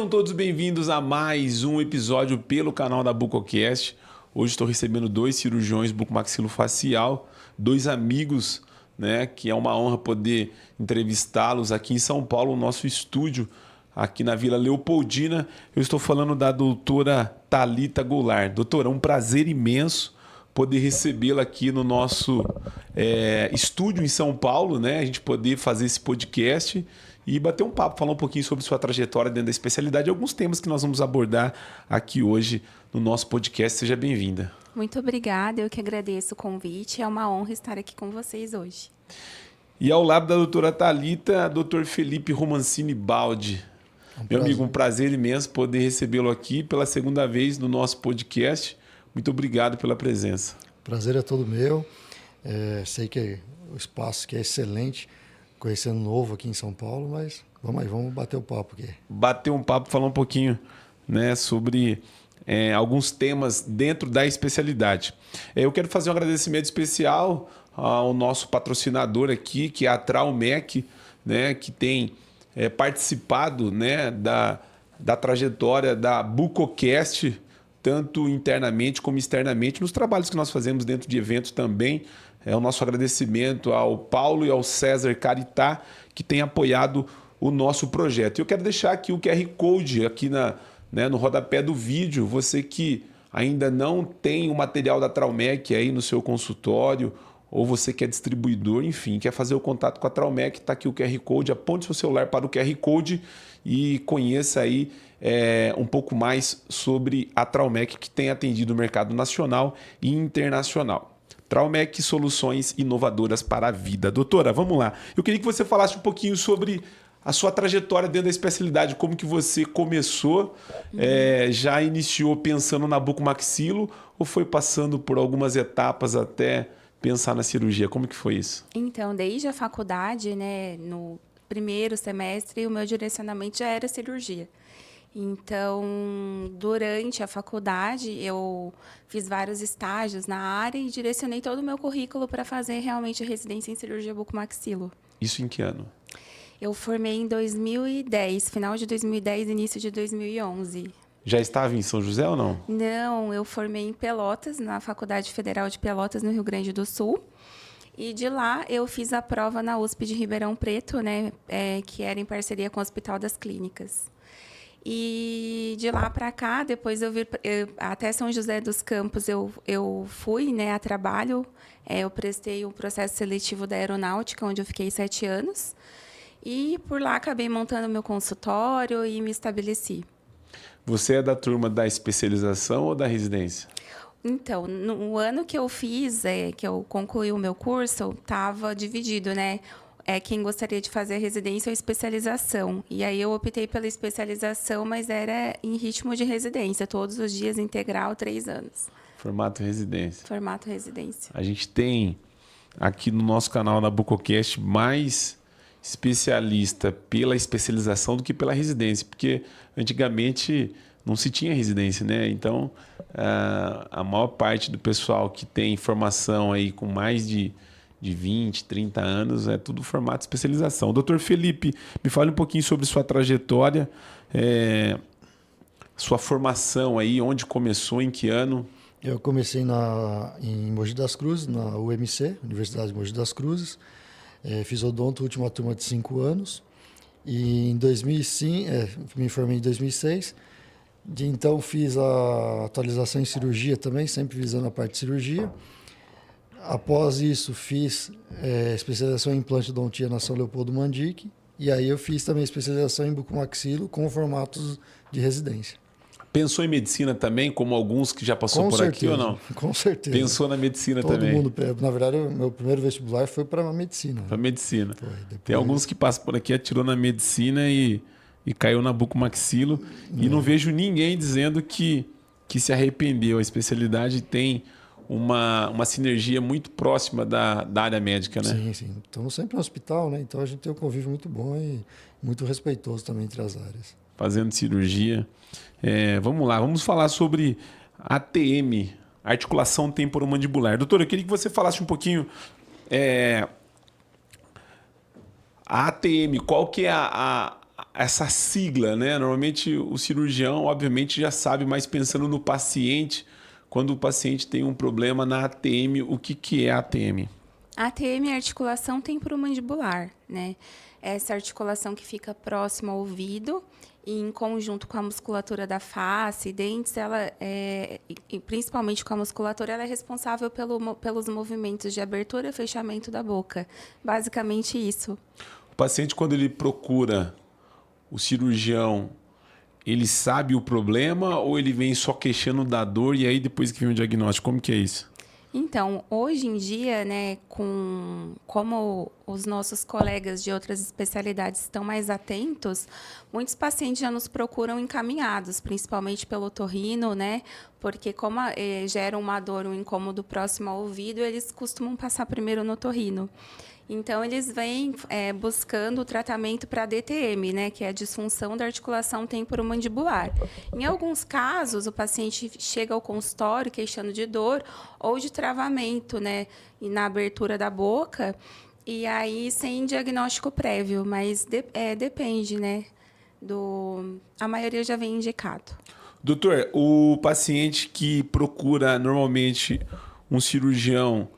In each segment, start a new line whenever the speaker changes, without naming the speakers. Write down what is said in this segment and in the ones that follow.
Sejam todos bem-vindos a mais um episódio pelo canal da Bucocast. Hoje estou recebendo dois cirurgiões bucomaxilofacial, dois amigos, né? Que é uma honra poder entrevistá-los aqui em São Paulo, no nosso estúdio, aqui na Vila Leopoldina. Eu estou falando da doutora Thalita Goulart. Doutora, é um prazer imenso poder recebê-la aqui no nosso estúdio em São Paulo, né? A gente poder fazer esse podcast e bater um papo, falar um pouquinho sobre sua trajetória dentro da especialidade e alguns temas que nós vamos abordar aqui hoje no nosso podcast. Seja bem-vinda.
Muito obrigada, eu que agradeço o convite. É uma honra estar aqui com vocês hoje.
E ao lado da doutora Thalita, doutor Felipe Romancini Baldi. Meu amigo, um prazer imenso poder recebê-lo aqui pela segunda vez no nosso podcast. Muito obrigado pela presença.
Prazer é todo meu. Sei que o espaço aqui é excelente, conhecendo novo aqui em São Paulo, mas vamos aí, vamos bater o papo aqui.
Bater um papo, falar um pouquinho, né, sobre alguns temas dentro da especialidade. Eu quero fazer um agradecimento especial ao nosso patrocinador aqui, que é a Traumec, né, que tem participado, né, da trajetória da Bucocast, tanto internamente como externamente, nos trabalhos que nós fazemos dentro de eventos também. O nosso agradecimento ao Paulo e ao César Caritá, que têm apoiado o nosso projeto. Eu quero deixar aqui o QR Code aqui no rodapé do vídeo. Você que ainda não tem o material da Traumec aí no seu consultório, ou você que é distribuidor, enfim, quer fazer o contato com a Traumec, está aqui o QR Code. Aponte seu celular para o QR Code e conheça aí um pouco mais sobre a Traumec, que tem atendido o mercado nacional e internacional. Traumec, soluções inovadoras para a vida. Doutora, vamos lá. Eu queria que você falasse um pouquinho sobre a sua trajetória dentro da especialidade, como que você começou, já iniciou pensando na bucomaxilo ou foi passando por algumas etapas até pensar na cirurgia? Como que foi isso?
Então, desde a faculdade, né, no primeiro semestre, o meu direcionamento já era cirurgia. Então, durante a faculdade, eu fiz vários estágios na área e direcionei todo o meu currículo para fazer realmente a residência em cirurgia bucomaxilo.
Isso em que ano?
Eu formei em 2010, final de 2010, início de 2011.
Já estava em São José ou não?
Não, eu formei em Pelotas, na Faculdade Federal de Pelotas, no Rio Grande do Sul. E de lá eu fiz a prova na USP de Ribeirão Preto, né, que era em parceria com o Hospital das Clínicas. E de lá para cá, depois até São José dos Campos eu fui, né, a trabalho. Eu prestei o processo seletivo da aeronáutica, onde eu fiquei 7 anos. E por lá acabei montando meu consultório e me estabeleci.
Você é da turma da especialização ou da residência?
Então, no ano que eu fiz, que eu concluí o meu curso, estava dividido, né? Quem gostaria de fazer a residência ou especialização. E aí eu optei pela especialização, mas era em ritmo de residência, todos os dias integral, 3 anos.
Formato residência.
Formato residência.
A gente tem aqui no nosso canal na Bucocast mais especialista pela especialização do que pela residência, porque antigamente não se tinha residência, né? Então, a maior parte do pessoal que tem formação aí com mais de 20, 30 anos, é tudo formato de especialização. Doutor Felipe, me fale um pouquinho sobre sua trajetória, sua formação aí, onde começou, em que ano?
Eu comecei em Mogi das Cruzes, na UMC, Universidade de Mogi das Cruzes. Fiz odonto, última turma de 5 anos. E em 2005, me formei em 2006. Então fiz a atualização em cirurgia também, sempre visando a parte de cirurgia. Após isso, fiz especialização em implante de odontia na São Leopoldo Mandic. E aí eu fiz também especialização em bucomaxilo com formatos de residência.
Pensou em medicina também, como alguns que já passou por aqui ou não?
Com certeza.
Pensou na medicina
Todo
também?
Todo mundo. Na verdade, o meu primeiro vestibular foi para a medicina.
Para medicina.
Depois...
Tem alguns que passam por aqui, atirou na medicina e caiu na bucomaxilo. E não vejo ninguém dizendo que se arrependeu. A especialidade tem uma sinergia muito próxima da área médica, né?
Sim, sim. Estamos sempre no hospital, né? Então a gente tem um convívio muito bom e muito respeitoso também entre as áreas.
Fazendo cirurgia. Vamos lá, vamos falar sobre ATM, articulação temporomandibular. Doutor, eu queria que você falasse um pouquinho a ATM, qual que é a essa sigla, né? Normalmente o cirurgião, obviamente, já sabe, mas pensando no paciente, quando o paciente tem um problema na ATM, o que é a ATM?
A ATM é a articulação temporomandibular, né? Essa articulação que fica próxima ao ouvido e em conjunto com a musculatura da face, dentes, e principalmente com a musculatura, ela é responsável pelos movimentos de abertura e fechamento da boca. Basicamente isso.
O paciente, quando ele procura o cirurgião, ele sabe o problema ou ele vem só queixando da dor e aí depois que vem o diagnóstico? Como que é isso?
Então, hoje em dia, né, como os nossos colegas de outras especialidades estão mais atentos, muitos pacientes já nos procuram encaminhados, principalmente pelo otorrino, né, porque como gera uma dor, um incômodo próximo ao ouvido, eles costumam passar primeiro no otorrino. Então, eles vêm buscando o tratamento para DTM, né, que é a disfunção da articulação temporomandibular. Em alguns casos, o paciente chega ao consultório queixando de dor ou de travamento, né, na abertura da boca, e aí sem diagnóstico prévio, mas depende, né, a maioria já vem indicado.
Doutor, o paciente que procura normalmente um cirurgião,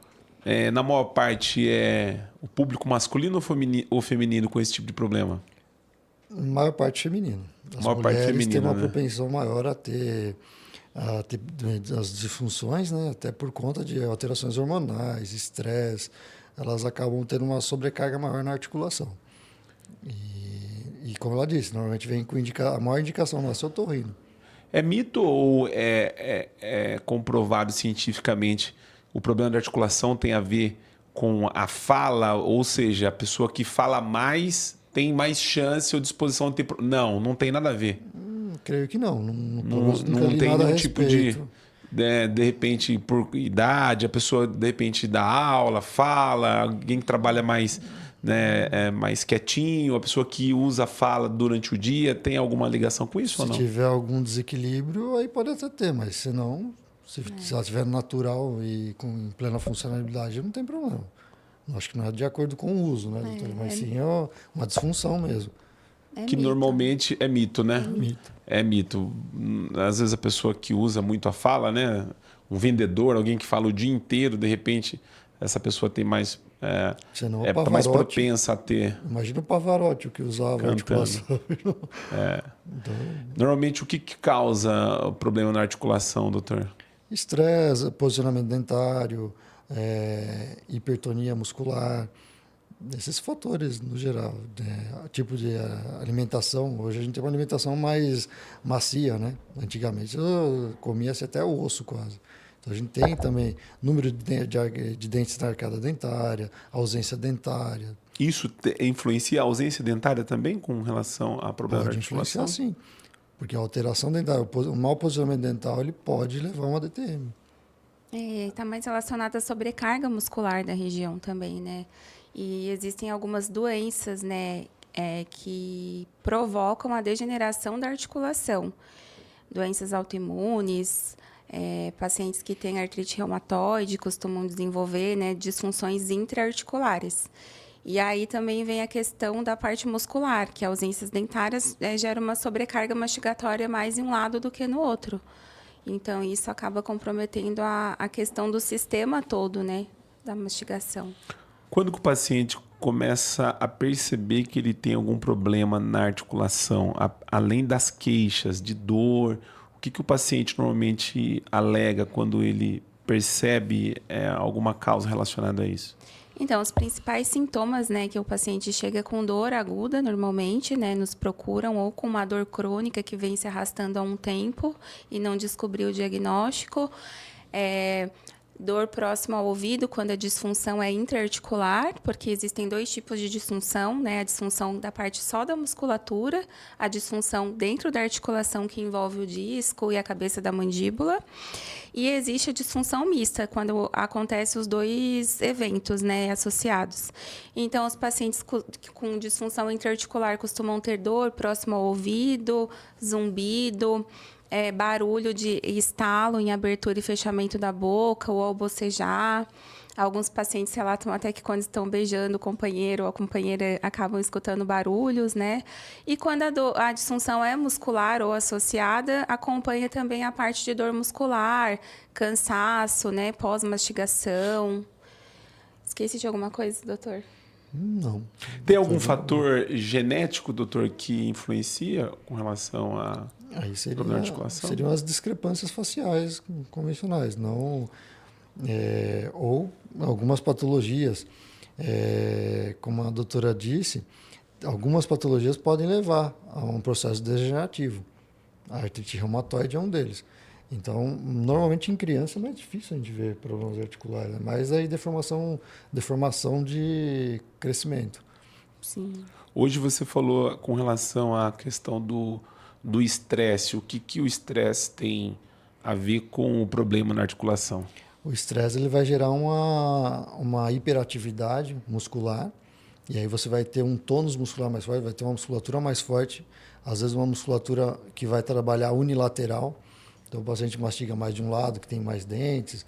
na maior parte é o público masculino ou feminino com esse tipo de problema?
Maior parte feminina. As
Maior parte
mulheres têm
feminina,
uma
né?
propensão maior a ter as disfunções, né? Até por conta de alterações hormonais, estresse, elas acabam tendo uma sobrecarga maior na articulação. E como ela disse, normalmente vem com a maior indicação nossa é o otorrino.
É mito ou é comprovado cientificamente o problema da articulação tem a ver com a fala, ou seja, a pessoa que fala mais tem mais chance ou disposição de ter... Não tem nada a ver.
Creio que não.
Não tem nenhum tipo de repente, por idade, a pessoa, de repente, dá aula, fala, alguém que trabalha mais, né, mais quietinho, a pessoa que usa a fala durante o dia, tem alguma ligação com isso ou não?
Se tiver algum desequilíbrio, aí pode até ter, mas se não, se ela estiver natural e com plena funcionalidade, não tem problema. Acho que não é de acordo com o uso, né, doutor? Mas sim é uma disfunção mesmo.
Que
mito.
normalmente é mito, né?
Mito.
É mito. Às vezes a pessoa que usa muito a fala, né? Um vendedor, alguém que fala o dia inteiro, de repente, essa pessoa tem mais...
Senão o
mais
Pavarotti.
propensa a ter...
Imagina o Pavarotti, o que usava a
Cantando.
articulação. Então,
Normalmente, o que causa o problema na articulação, doutor?
estresse, posicionamento dentário, hipertonia muscular, esses fatores no geral. Tipo de alimentação. Hoje a gente tem uma alimentação mais macia, né? Antigamente comia-se até o osso quase. Então a gente tem também número de dentes na arcada dentária, ausência dentária.
Isso influencia a ausência dentária também com relação a problema da
Pode
articulação?
influenciar sim. Porque a alteração dentária, o mau posicionamento dental, ele pode levar a uma DTM.
Está mais relacionado à sobrecarga muscular da região também, né? E existem algumas doenças, né, que provocam a degeneração da articulação. Doenças autoimunes, pacientes que têm artrite reumatoide costumam desenvolver, né, disfunções intraarticulares. E aí também vem a questão da parte muscular, que ausências dentárias geram uma sobrecarga mastigatória mais em um lado do que no outro. Então, isso acaba comprometendo a questão do sistema todo, né, da mastigação.
Quando que o paciente começa a perceber que ele tem algum problema na articulação, além das queixas de dor, o que o paciente normalmente alega quando ele percebe alguma causa relacionada a isso?
Então, os principais sintomas, né, que o paciente chega com dor aguda, normalmente, né, nos procuram, ou com uma dor crônica que vem se arrastando há um tempo e não descobriu o diagnóstico. Dor próxima ao ouvido, quando a disfunção é intraarticular, porque existem dois tipos de disfunção, né? A disfunção da parte só da musculatura, a disfunção dentro da articulação que envolve o disco e a cabeça da mandíbula. E existe a disfunção mista, quando acontecem os dois eventos, né, associados. Então, os pacientes com disfunção intraarticular costumam ter dor próximo ao ouvido, zumbido, barulho de estalo em abertura e fechamento da boca ou ao bocejar. Alguns pacientes relatam até que quando estão beijando o companheiro ou a companheira acabam escutando barulhos, né? E quando a disfunção é muscular ou associada, acompanha também a parte de dor muscular, cansaço, né? Pós-mastigação. Esqueci de alguma coisa, doutor?
Não.
Tem algum fator genético, doutor, que influencia com relação a
Aí
problema de articulação?
seriam as discrepâncias faciais convencionais, não, ou algumas patologias. Como a doutora disse, algumas patologias podem levar a um processo degenerativo. A artrite reumatoide é um deles. Então, normalmente em criança é mais difícil a gente ver problemas articulares, né? Mas aí deformação de crescimento.
Sim.
Hoje você falou com relação à questão do estresse. O que o estresse tem a ver com o problema na articulação?
O estresse ele vai gerar uma hiperatividade muscular, e aí você vai ter um tônus muscular mais forte, vai ter uma musculatura mais forte, às vezes uma musculatura que vai trabalhar unilateral. Então o paciente mastiga mais de um lado, que tem mais dentes,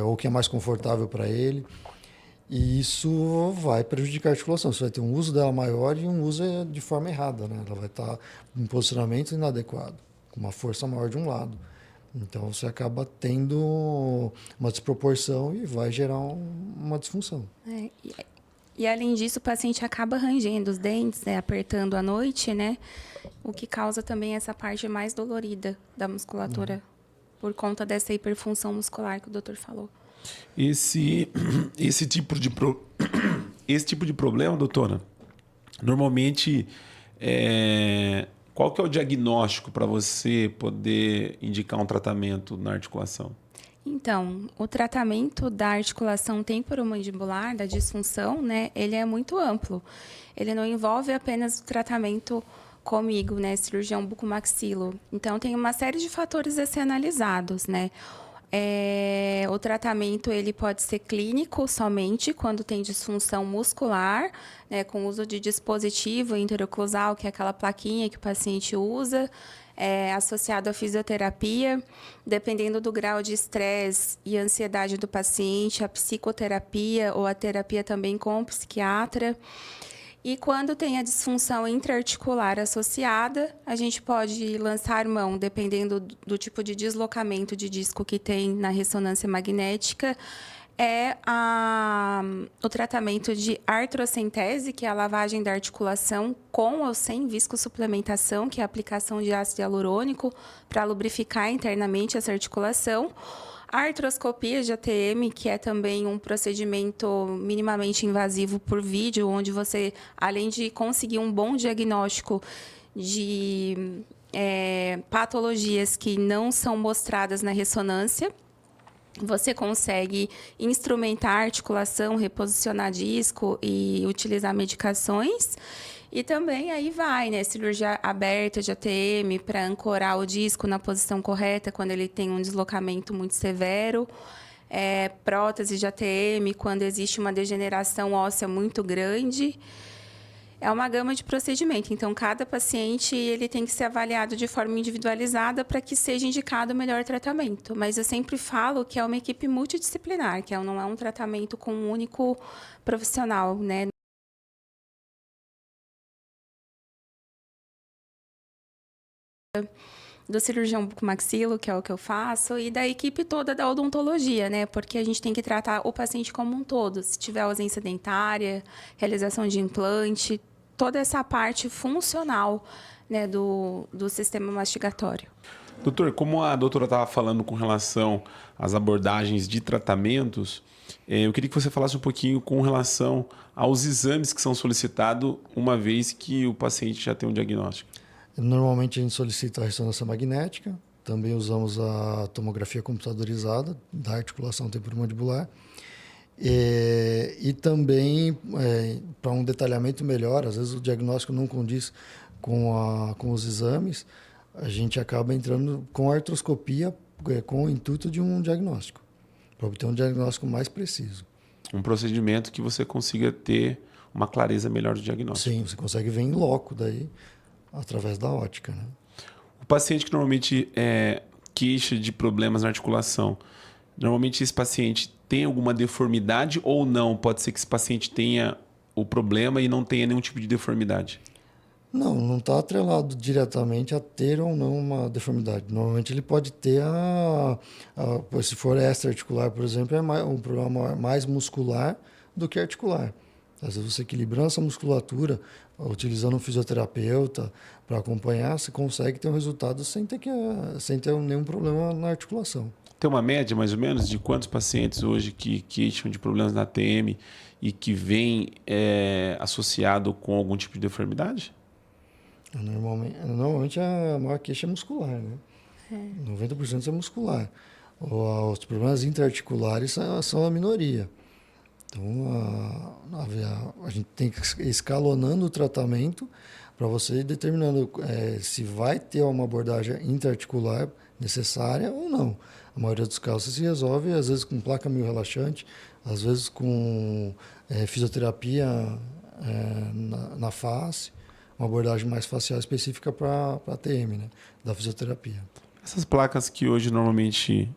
ou que é mais confortável para ele. E isso vai prejudicar a articulação. Você vai ter um uso dela maior e um uso de forma errada, né? Ela vai estar em posicionamento inadequado, com uma força maior de um lado. Então você acaba tendo uma desproporção e vai gerar uma disfunção.
E além disso, o paciente acaba rangendo os dentes, né, apertando à noite, né? O que causa também essa parte mais dolorida da musculatura, por conta dessa hiperfunção muscular que o doutor falou.
Esse tipo de problema, doutora, normalmente, qual que é o diagnóstico para você poder indicar um tratamento na articulação?
Então, o tratamento da articulação temporomandibular, da disfunção, né, ele é muito amplo. Ele não envolve apenas o tratamento comigo, né, cirurgião bucomaxilo. Então, tem uma série de fatores a ser analisados, né? O tratamento ele pode ser clínico somente quando tem disfunção muscular, né, com uso de dispositivo interoclusal, que é aquela plaquinha que o paciente usa, associado à fisioterapia, dependendo do grau de estresse e ansiedade do paciente, a psicoterapia ou a terapia também com o psiquiatra. E quando tem a disfunção intraarticular associada, a gente pode lançar mão, dependendo do tipo de deslocamento de disco que tem na ressonância magnética, o tratamento de artrocentese, que é a lavagem da articulação com ou sem viscosuplementação, que é a aplicação de ácido hialurônico para lubrificar internamente essa articulação. A artroscopia de ATM, que é também um procedimento minimamente invasivo por vídeo, onde você, além de conseguir um bom diagnóstico de patologias que não são mostradas na ressonância, você consegue instrumentar a articulação, reposicionar disco e utilizar medicações. E também aí vai, né? Cirurgia aberta de ATM para ancorar o disco na posição correta quando ele tem um deslocamento muito severo. Prótese de ATM quando existe uma degeneração óssea muito grande. É uma gama de procedimento. Então, cada paciente ele tem que ser avaliado de forma individualizada para que seja indicado o melhor tratamento. Mas eu sempre falo que é uma equipe multidisciplinar, que não é um tratamento com um único profissional, né? Do cirurgião bucomaxilo, que é o que eu faço, e da equipe toda da odontologia, né? Porque a gente tem que tratar o paciente como um todo. Se tiver ausência dentária, realização de implante, toda essa parte funcional, né, do sistema mastigatório.
Doutor, como a doutora estava falando com relação às abordagens de tratamentos, eu queria que você falasse um pouquinho com relação aos exames que são solicitados uma vez que o paciente já tem um diagnóstico.
Normalmente a gente solicita a ressonância magnética, também usamos a tomografia computadorizada da articulação temporomandibular e também para um detalhamento melhor, às vezes o diagnóstico não condiz com os exames, a gente acaba entrando com a artroscopia com o intuito de um diagnóstico, para obter um diagnóstico mais preciso.
Um procedimento que você consiga ter uma clareza melhor do diagnóstico.
Sim, você consegue ver em loco daí, através da ótica, né?
O paciente que normalmente queixa de problemas na articulação, normalmente esse paciente tem alguma deformidade ou não? Pode ser que esse paciente tenha o problema e não tenha nenhum tipo de deformidade?
Não está atrelado diretamente a ter ou não uma deformidade. Normalmente ele pode ter se for extra-articular, por exemplo, um problema mais muscular do que articular. Às vezes você equilibrando essa musculatura, utilizando um fisioterapeuta para acompanhar, você consegue ter um resultado sem ter nenhum problema na articulação.
Tem uma média, mais ou menos, de quantos pacientes hoje que queixam de problemas na TM e que vem associado com algum tipo de deformidade?
Normalmente a maior queixa é muscular, né? 90% é muscular. Os problemas intraarticulares são a minoria. Então, a gente tem que ir escalonando o tratamento para você ir determinando se vai ter uma abordagem intraarticular necessária ou não. A maioria dos casos se resolve, às vezes com placa mio-relaxante, às vezes com fisioterapia na face, uma abordagem mais facial específica para a TM, né, da fisioterapia.
Essas placas que hoje normalmente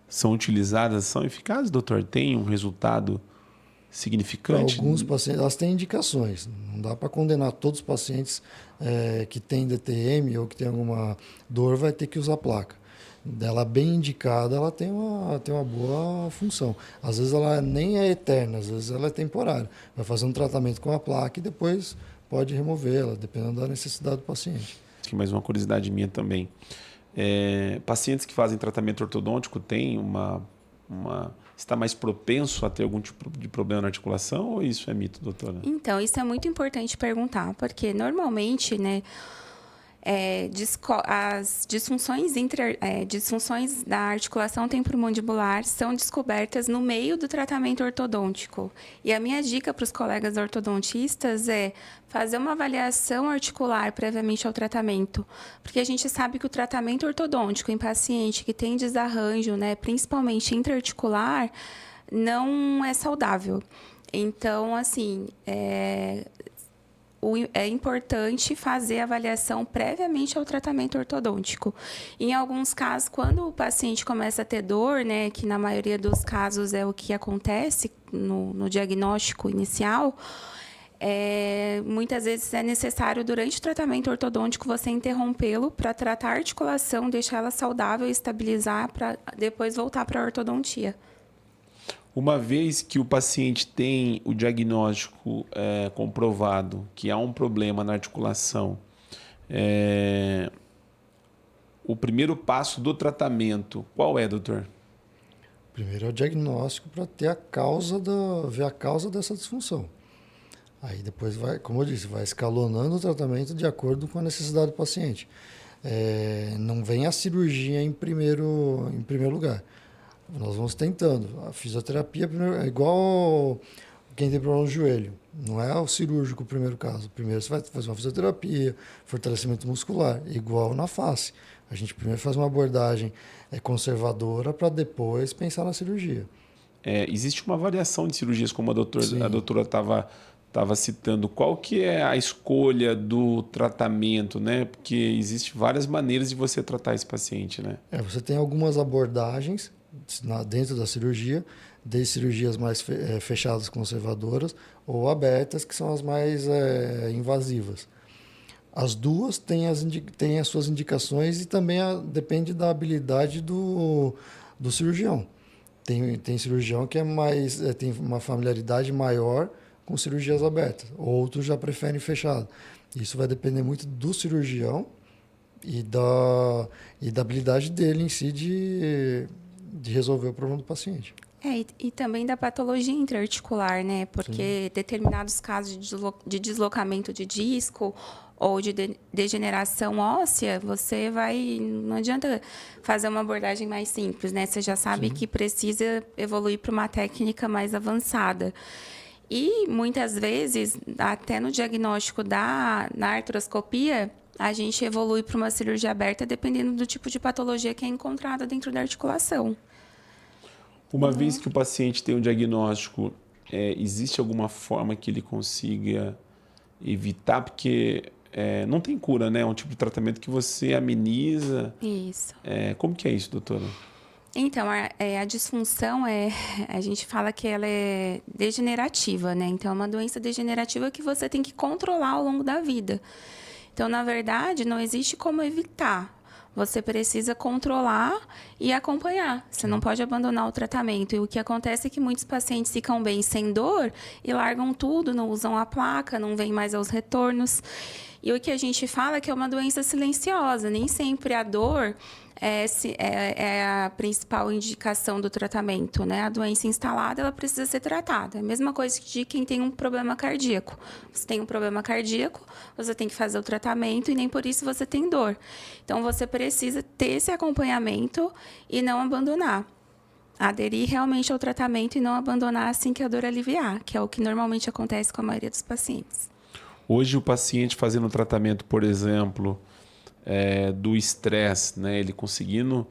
são utilizadas são eficazes, doutor? Tem um resultado significante?
Para alguns pacientes, elas têm indicações. Não dá para condenar todos os pacientes que têm DTM ou que têm alguma dor, vai ter que usar placa. Ela bem indicada, ela tem uma boa função. Às vezes ela nem é eterna, às vezes ela é temporária. Vai fazer um tratamento com a placa e depois pode removê-la, dependendo da necessidade do paciente.
Aqui mais uma curiosidade minha também. Pacientes que fazem tratamento ortodôntico têm está mais propenso a ter algum tipo de problema na articulação ou isso é mito, doutora?
Então, isso é muito importante perguntar, porque normalmente, né, as disfunções da articulação temporomandibular são descobertas no meio do tratamento ortodôntico. E a minha dica para os colegas ortodontistas é fazer uma avaliação articular previamente ao tratamento, porque a gente sabe que o tratamento ortodôntico em paciente que tem desarranjo, né, principalmente intraarticular, não é saudável. Então, assim, é importante fazer a avaliação previamente ao tratamento ortodôntico. Em alguns casos, quando o paciente começa a ter dor, né, que na maioria dos casos é o que acontece no diagnóstico inicial, muitas vezes é necessário, durante o tratamento ortodôntico, você interrompê-lo para tratar a articulação, deixar ela saudável e estabilizar para depois voltar para a ortodontia.
Uma vez que o paciente tem o diagnóstico comprovado que há um problema na articulação, o primeiro passo do tratamento, qual é, doutor?
Primeiro é o diagnóstico para ter ver a causa dessa disfunção. Aí depois como eu disse, vai escalonando o tratamento de acordo com a necessidade do paciente. Não vem a cirurgia em primeiro lugar. Nós vamos tentando. A fisioterapia é igual quem tem problema no joelho. Não é o cirúrgico o primeiro caso. Primeiro você vai fazer uma fisioterapia, fortalecimento muscular, igual na face. A gente primeiro faz uma abordagem conservadora para depois pensar na cirurgia.
Existe uma variação de cirurgias, como a doutora estava citando. Qual que é a escolha do tratamento, né? Porque existem várias maneiras de você tratar esse paciente, né?
Você tem algumas abordagens dentro da cirurgia, desde cirurgias mais fechadas, conservadoras, ou abertas, que são as mais invasivas. As duas têm as suas indicações e também depende da habilidade do cirurgião. Tem cirurgião que tem uma familiaridade maior com cirurgias abertas, outros já preferem fechado. Isso vai depender muito do cirurgião e da habilidade dele em si de resolver o problema do paciente.
E também da patologia intraarticular, né? Porque Sim. Determinados casos de deslocamento de disco ou de degeneração óssea, não adianta fazer uma abordagem mais simples, né? Você já sabe Sim. que precisa evoluir para uma técnica mais avançada. E, muitas vezes, até no diagnóstico na artroscopia, a gente evolui para uma cirurgia aberta dependendo do tipo de patologia que é encontrada dentro da articulação.
Uma vez que o paciente tem um diagnóstico, existe alguma forma que ele consiga evitar? Porque não tem cura, né? É um tipo de tratamento que você ameniza.
Isso.
Como que é isso, doutora?
Então, a disfunção a gente fala que ela é degenerativa, né? Então, é uma doença degenerativa que você tem que controlar ao longo da vida. Então, na verdade, não existe como evitar. Você precisa controlar e acompanhar. Você não pode abandonar o tratamento. E o que acontece é que muitos pacientes ficam bem sem dor e largam tudo, não usam a placa, não vêm mais aos retornos. E o que a gente fala é que é uma doença silenciosa. Nem sempre a dor é a principal indicação do tratamento, né? A doença instalada, ela precisa ser tratada. A mesma coisa de quem tem um problema cardíaco. Você tem um problema cardíaco, você tem que fazer o tratamento e nem por isso você tem dor. Então, você precisa ter esse acompanhamento e não abandonar. Aderir realmente ao tratamento e não abandonar assim que a dor aliviar, que é o que normalmente acontece com a maioria dos pacientes.
Hoje, o paciente fazendo o tratamento, por exemplo, do estresse, né? Ele conseguindo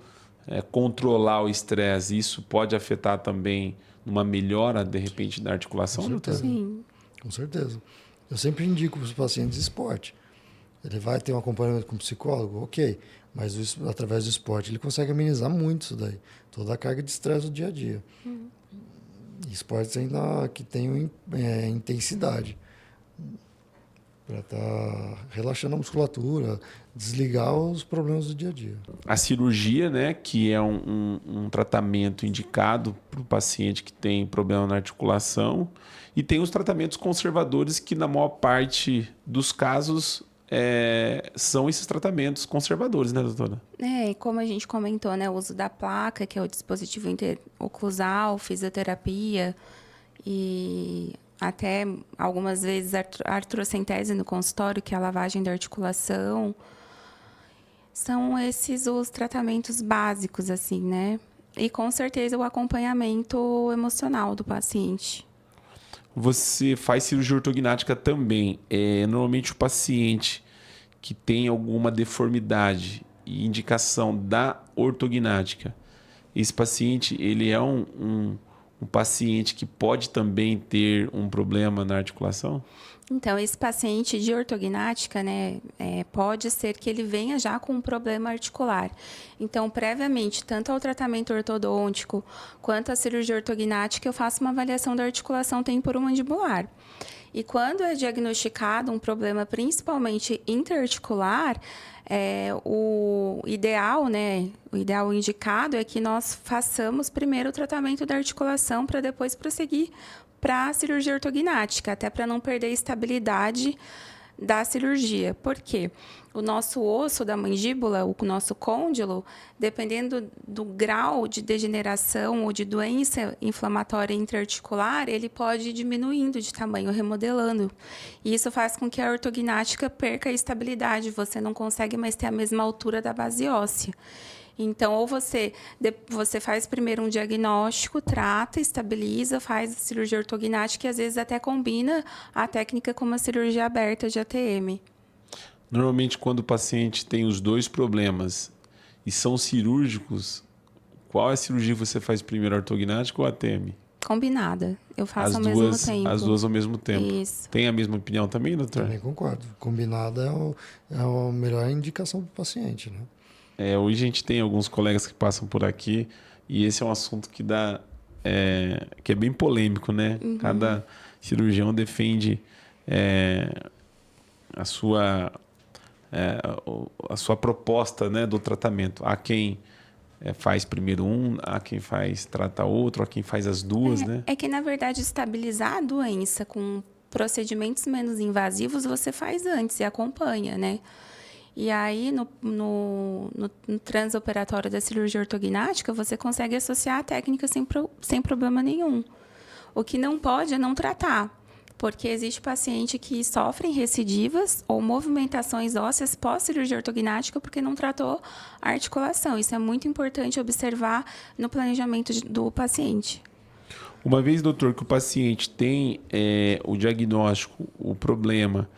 controlar o estresse, isso pode afetar também numa melhora, de repente, da articulação?
Com certeza.
Sim.
Com certeza. Eu sempre indico para os pacientes esporte. Ele vai ter um acompanhamento com um psicólogo, ok, mas através do esporte ele consegue amenizar muito isso daí, toda a carga de estresse do dia a dia. E esportes ainda que tenham intensidade, para estar relaxando a musculatura, desligar os problemas do dia a dia.
A cirurgia, né, que é um tratamento indicado para o paciente que tem problema na articulação, e tem os tratamentos conservadores que, na maior parte dos casos, são esses tratamentos conservadores, né, doutora?
Como a gente comentou, né, o uso da placa, que é o dispositivo interoclusal, fisioterapia e até algumas vezes artrocentese no consultório, que é a lavagem da articulação. São esses os tratamentos básicos, assim, né? E com certeza o acompanhamento emocional do paciente.
Você faz cirurgia ortognática também. Normalmente o paciente que tem alguma deformidade e indicação da ortognática, esse paciente ele é um paciente que pode também ter um problema na articulação?
Então, esse paciente de ortognática, né, pode ser que ele venha já com um problema articular. Então, previamente, tanto ao tratamento ortodôntico quanto à cirurgia ortognática, eu faço uma avaliação da articulação temporomandibular. E quando é diagnosticado um problema principalmente interarticular, o ideal, né, o ideal indicado é que nós façamos primeiro o tratamento da articulação para depois prosseguir para a cirurgia ortognática, até para não perder a estabilidade da cirurgia. Por quê? O nosso osso da mandíbula, o nosso côndilo, dependendo do grau de degeneração ou de doença inflamatória intraarticular, ele pode ir diminuindo de tamanho, remodelando. E isso faz com que a ortognática perca a estabilidade, você não consegue mais ter a mesma altura da base óssea. Então, ou você faz primeiro um diagnóstico, trata, estabiliza, faz a cirurgia ortognática e às vezes até combina a técnica com uma cirurgia aberta de ATM.
Normalmente, quando o paciente tem os dois problemas e são cirúrgicos, qual é a cirurgia que você faz primeiro, ortognática ou ATM?
Combinada. Eu faço ao mesmo tempo.
As duas ao mesmo tempo.
Isso.
Tem a mesma opinião também, doutor?
Também concordo. Combinada é a melhor indicação para o paciente, né?
Hoje a gente tem alguns colegas que passam por aqui e esse é um assunto que que é bem polêmico, né? Uhum. Cada cirurgião defende a sua proposta, né, do tratamento. Há quem faz primeiro há quem trata outro, há quem faz as duas, né?
É que, na verdade, estabilizar a doença com procedimentos menos invasivos você faz antes e acompanha, né? E aí, no transoperatório da cirurgia ortognática, você consegue associar a técnica sem problema nenhum. O que não pode é não tratar, porque existe paciente que sofrem recidivas ou movimentações ósseas pós-cirurgia ortognática porque não tratou a articulação. Isso é muito importante observar no planejamento do paciente.
Uma vez, doutor, que o paciente tem o diagnóstico, o problema,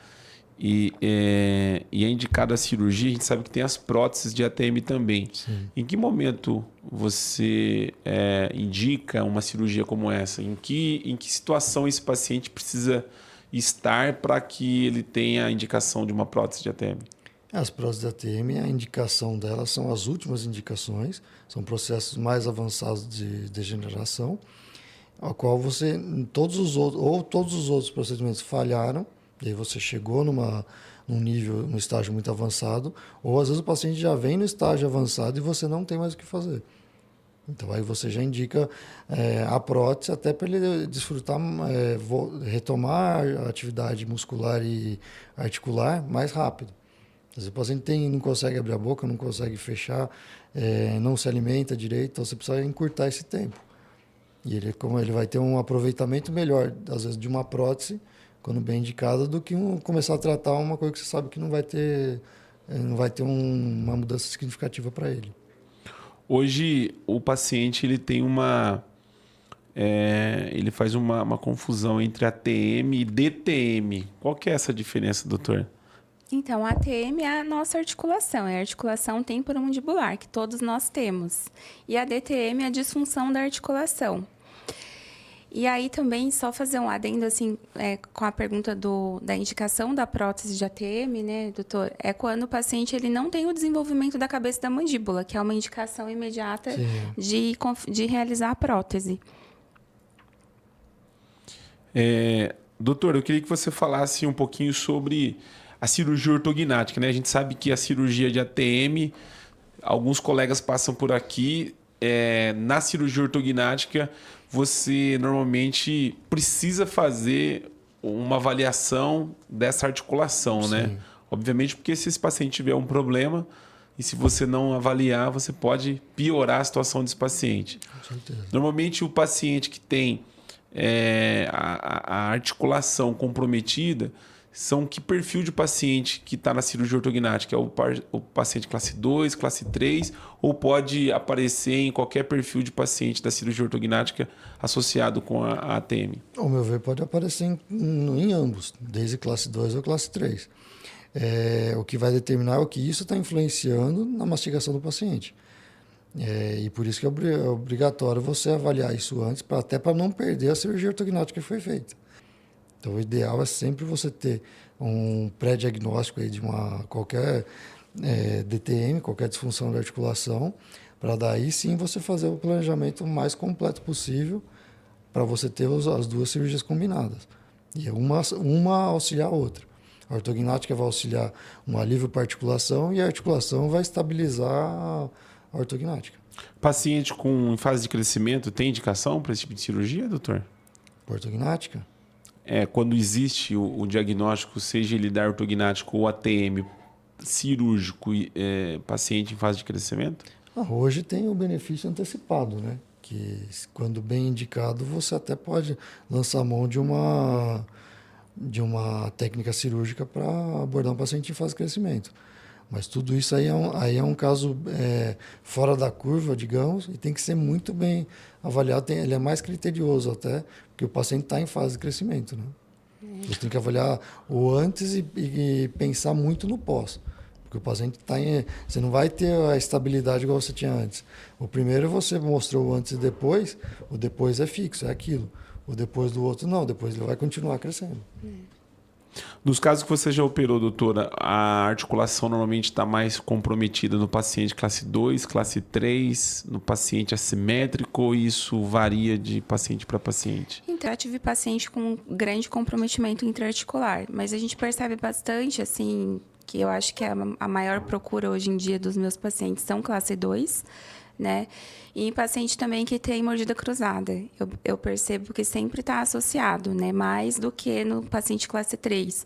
e é indicada a cirurgia, a gente sabe que tem as próteses de ATM também. Sim. Em que momento você indica uma cirurgia como essa? Em que situação esse paciente precisa estar para que ele tenha a indicação de uma prótese de ATM?
As próteses de ATM, a indicação delas são as últimas indicações, são processos mais avançados de degeneração, a qual você, todos os outros procedimentos falharam, e aí você chegou num estágio muito avançado, ou às vezes o paciente já vem no estágio avançado e você não tem mais o que fazer. Então aí você já indica a prótese até para ele desfrutar, retomar a atividade muscular e articular mais rápido. Às vezes o paciente não consegue abrir a boca, não consegue fechar, não se alimenta direito, então você precisa encurtar esse tempo. E como ele vai ter um aproveitamento melhor, às vezes, de uma prótese, quando bem indicada, do que começar a tratar uma coisa que você sabe que não vai ter uma mudança significativa para ele.
Hoje, o paciente ele tem ele faz uma confusão entre ATM e DTM. Qual que é essa diferença, doutor?
Então, a ATM é a nossa articulação, é a articulação temporomandibular, que todos nós temos. E a DTM é a disfunção da articulação. E aí também, só fazer um adendo, assim, com a pergunta da indicação da prótese de ATM, né, doutor? É quando o paciente ele não tem o desenvolvimento da cabeça da mandíbula, que é uma indicação imediata de realizar a prótese.
Doutor, eu queria que você falasse um pouquinho sobre a cirurgia ortognática, né? A gente sabe que a cirurgia de ATM, alguns colegas passam por aqui, na cirurgia ortognática, você normalmente precisa fazer uma avaliação dessa articulação, né? Obviamente, porque se esse paciente tiver um problema e se você não avaliar, você pode piorar a situação desse paciente.
Com certeza.
Normalmente, o paciente que tem a articulação comprometida são que perfil de paciente que está na cirurgia ortognática? É o paciente classe 2, classe 3, ou pode aparecer em qualquer perfil de paciente da cirurgia ortognática associado com a ATM?
Ao meu ver, pode aparecer em ambos, desde classe 2 ou classe 3. O que vai determinar é o que isso está influenciando na mastigação do paciente. E por isso que é obrigatório você avaliar isso antes, até para não perder a cirurgia ortognática que foi feita. Então, o ideal é sempre você ter um pré-diagnóstico aí de qualquer DTM, qualquer disfunção da articulação, para daí sim você fazer o planejamento mais completo possível para você ter as duas cirurgias combinadas. E uma auxiliar a outra. A ortognática vai auxiliar um alívio para a articulação e a articulação vai estabilizar a ortognática.
Paciente em fase de crescimento tem indicação para esse tipo de cirurgia, doutor?
Ortognática?
Quando existe o diagnóstico, seja ele da ortognático ou ATM cirúrgico, paciente em fase de crescimento?
Hoje tem o benefício antecipado, né? Que quando bem indicado, você até pode lançar mão de uma técnica cirúrgica para abordar um paciente em fase de crescimento. Mas tudo isso aí é um caso fora da curva, digamos, e tem que ser muito bem avaliado. Ele é mais criterioso até, porque o paciente está em fase de crescimento, né? Você tem que avaliar o antes e pensar muito no pós. Porque o paciente está em... Você não vai ter a estabilidade igual você tinha antes. O primeiro você mostrou o antes e depois, o depois é fixo, é aquilo. O depois do outro não, depois ele vai continuar crescendo.
Nos casos que você já operou, doutora, a articulação normalmente está mais comprometida no paciente classe 2, classe 3, no paciente assimétrico, ou isso varia de paciente para paciente?
Então, eu tive paciente com grande comprometimento intraarticular, mas a gente percebe bastante, assim, que eu acho que a maior procura hoje em dia dos meus pacientes são classe 2, né? E em paciente também que tem mordida cruzada. Eu percebo que sempre está associado, né? Mais do que no paciente classe 3.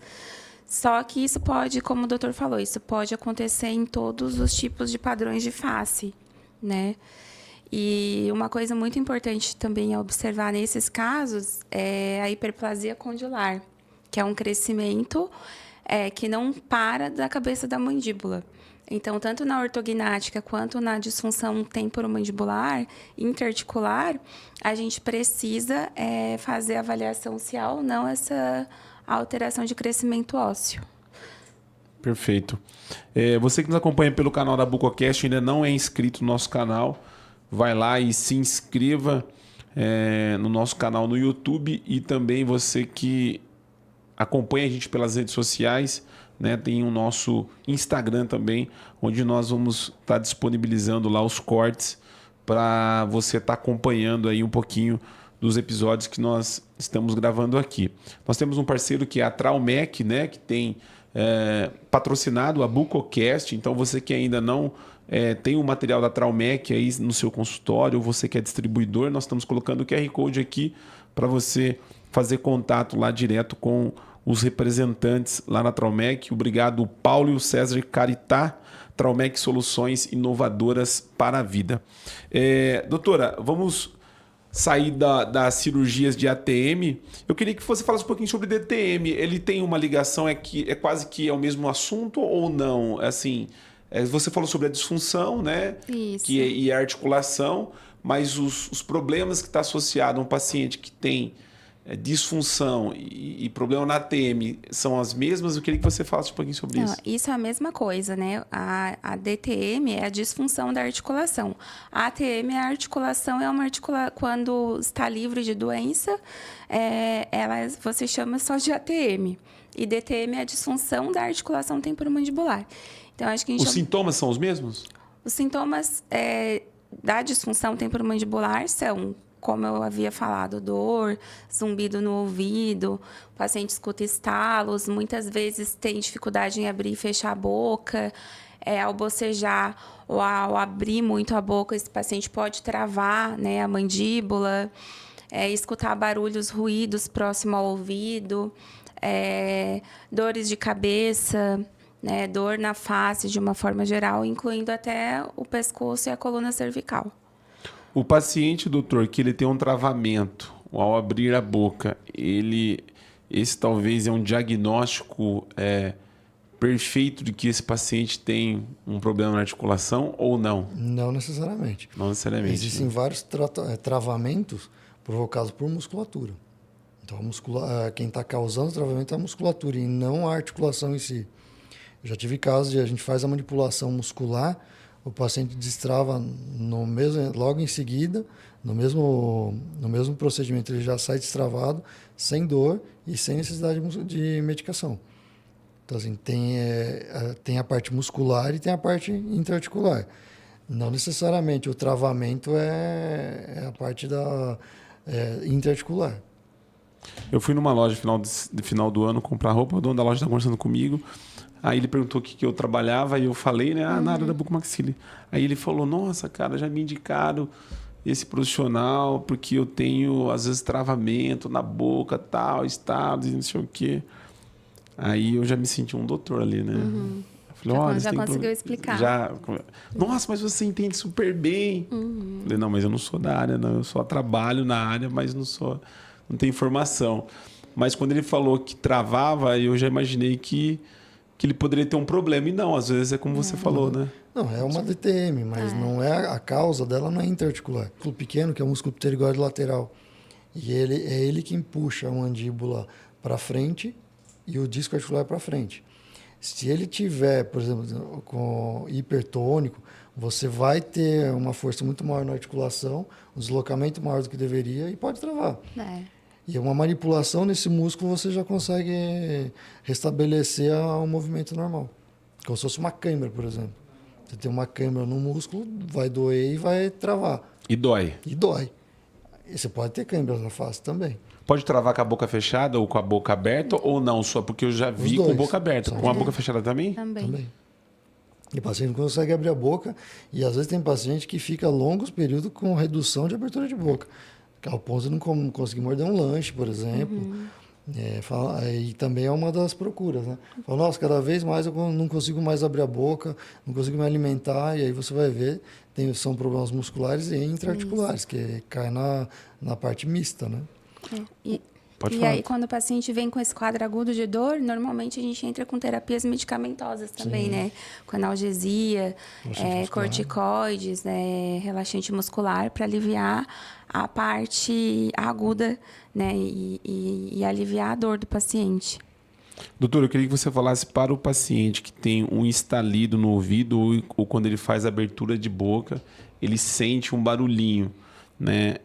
Só que isso pode, como o doutor falou, isso pode acontecer em todos os tipos de padrões de face, né? E uma coisa muito importante também a observar nesses casos é a hiperplasia condylar, que é um crescimento que não para da cabeça da mandíbula. Então, tanto na ortognática quanto na disfunção temporomandibular interarticular, a gente precisa fazer a avaliação se há ou não essa alteração de crescimento ósseo.
Perfeito. Você que nos acompanha pelo canal da Bucocast ainda não é inscrito no nosso canal, vai lá e se inscreva no nosso canal no YouTube, e também você que acompanhe a gente pelas redes sociais, né? Tem o nosso Instagram também, onde nós vamos estar disponibilizando lá os cortes para você estar acompanhando aí um pouquinho dos episódios que nós estamos gravando aqui. Nós temos um parceiro que é a Traumec, né? Que tem patrocinado a Bucocast. Então, você que ainda não tem o material da Traumec aí no seu consultório, ou você que é distribuidor, nós estamos colocando o QR Code aqui para você fazer contato lá direto com os representantes lá na Traumec. Obrigado, Paulo e o César Caritá. Traumec, soluções inovadoras para a vida. Doutora, vamos sair das cirurgias de ATM. Eu queria que você falasse um pouquinho sobre DTM. Ele tem uma ligação, é quase que é o mesmo assunto ou não? Assim, você falou sobre a disfunção, né?
Isso.
E a articulação, mas os problemas que está associado a um paciente que tem disfunção e problema na ATM são as mesmas? Eu queria que você falasse um pouquinho sobre isso.
Isso é a mesma coisa, né? A DTM é a disfunção da articulação. A ATM, a articulação é uma articulação quando está livre de doença, você chama só de ATM. E DTM é a disfunção da articulação temporomandibular. Então, acho que
os sintomas são os mesmos?
Os sintomas da disfunção temporomandibular são, como eu havia falado, dor, zumbido no ouvido, o paciente escuta estalos, muitas vezes tem dificuldade em abrir e fechar a boca, ao bocejar ou ao abrir muito a boca, esse paciente pode travar, né, a mandíbula, escutar barulhos, ruídos próximo ao ouvido, dores de cabeça, né, dor na face de uma forma geral, incluindo até o pescoço e a coluna cervical.
O paciente, doutor, que ele tem um travamento ao abrir a boca, esse talvez é um diagnóstico perfeito de que esse paciente tem um problema na articulação ou não?
Não necessariamente.
Não necessariamente.
Existem vários travamentos provocados por musculatura. Então, quem está causando o travamento é a musculatura e não a articulação em si. Eu já tive casos de a gente faz a manipulação muscular, o paciente destrava logo em seguida, no mesmo procedimento, ele já sai destravado, sem dor e sem necessidade de medicação. Então, assim, tem a parte muscular e tem a parte intraarticular. Não necessariamente o travamento é a parte intraarticular.
Eu fui numa loja final do ano comprar roupa, o dono da loja está conversando comigo. Aí ele perguntou o que eu trabalhava e eu falei, né, na área da bucomaxila. Aí ele falou, nossa, cara, já me indicaram esse profissional porque eu tenho, às vezes, travamento na boca, tal, estados e não sei o quê. Aí eu já me senti um doutor ali, né? Eu falei, olha,
já conseguiu explicar.
Nossa, mas você entende super bem. Falei, não, mas eu não sou da área, não. Eu só trabalho na área, mas não tenho informação. Mas quando ele falou que travava, eu já imaginei que ele poderia ter um problema. E não, às vezes é como você falou, né?
Não, é uma DTM, mas não é a causa dela, não é interarticular. O músculo pequeno, que é o músculo pterigóide lateral. E é ele quem puxa a mandíbula para frente e o disco articular para frente. Se ele tiver, por exemplo, com hipertônico, você vai ter uma força muito maior na articulação, um deslocamento maior do que deveria e pode travar. E uma manipulação nesse músculo você já consegue restabelecer o movimento normal. Como se fosse uma câimbra, por exemplo. Você tem uma câimbra no músculo, vai doer e vai travar.
E dói.
E dói. E você pode ter câimbras na face também.
Pode travar com a boca fechada ou com a boca aberta ou não? Só porque eu já vi com a boca aberta. Com a boca fechada também?
Também.
E o paciente não consegue abrir a boca. E às vezes tem paciente que fica longos períodos com redução de abertura de boca. Ao ponto de não conseguir morder um lanche, por exemplo. E também é uma das procuras, né? Fala, nossa, cada vez mais eu não consigo mais abrir a boca, não consigo me alimentar, e aí você vai ver, são problemas musculares e intraarticulares, que cai na parte mista, né?
Pode falar.
Aí, quando o paciente vem com esse quadro agudo de dor, normalmente a gente entra com terapias medicamentosas também, né? Com analgesia, corticoides, relaxante muscular, para aliviar a parte aguda, né? E aliviar a dor do paciente.
Doutor, eu queria que você falasse para o paciente que tem um estalido no ouvido ou quando ele faz abertura de boca, ele sente um barulhinho. né?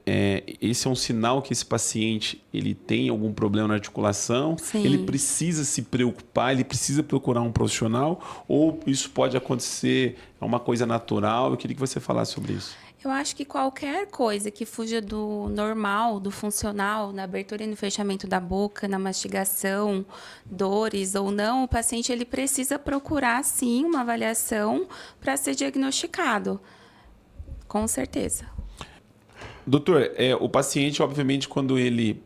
Esse é um sinal que esse paciente ele tem algum problema na articulação?
Sim.
Ele precisa se preocupar, ele precisa procurar um profissional? Ou isso pode acontecer, é uma coisa natural? Eu queria que você falasse sobre isso.
Eu acho que qualquer coisa que fuja do normal, do funcional, na abertura e no fechamento da boca, na mastigação, dores ou não, o paciente ele precisa procurar, sim, uma avaliação para ser diagnosticado. Com certeza.
Doutor, o paciente, obviamente, quando ele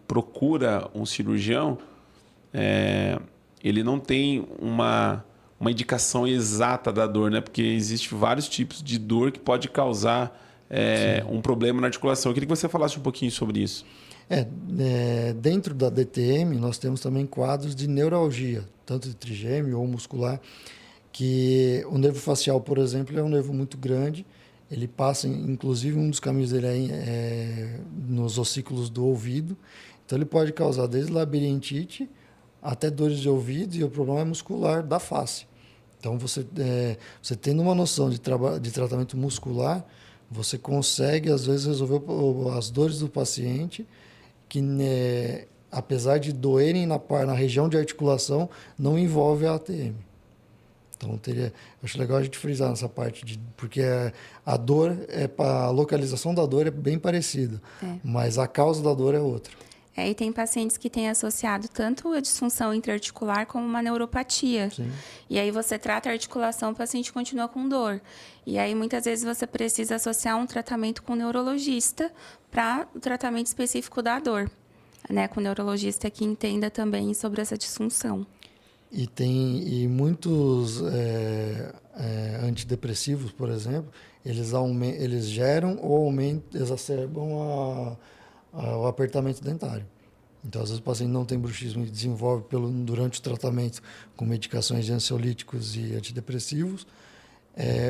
procura um cirurgião, ele não tem uma indicação exata da dor, né? Porque existe vários tipos de dor que pode causar um problema na articulação. Eu queria que você falasse um pouquinho sobre isso.
Dentro da DTM, nós temos também quadros de neuralgia, tanto de trigêmeo ou muscular, que o nervo facial, por exemplo, é um nervo muito grande. Ele passa, inclusive, um dos caminhos dele nos ossículos do ouvido. Então, ele pode causar desde labirintite até dores de ouvido, e o problema é muscular da face. Então, você tendo uma noção de tratamento muscular, você consegue, às vezes, resolver as dores do paciente, que, apesar de doerem na região de articulação, não envolve a ATM. Então, acho legal a gente frisar nessa parte, porque a dor, a localização da dor é bem parecida, mas a causa da dor é outra.
E tem pacientes que têm associado tanto a disfunção intra-articular como uma neuropatia.
Sim.
E aí você trata a articulação, o paciente continua com dor. E aí muitas vezes você precisa associar um tratamento com o neurologista para o tratamento específico da dor, né? Com o neurologista que entenda também sobre essa disfunção.
E muitos antidepressivos, por exemplo, eles geram ou exacerbam o apertamento dentário. Então, às vezes, o paciente não tem bruxismo e desenvolve durante o tratamento com medicações de ansiolíticos e antidepressivos,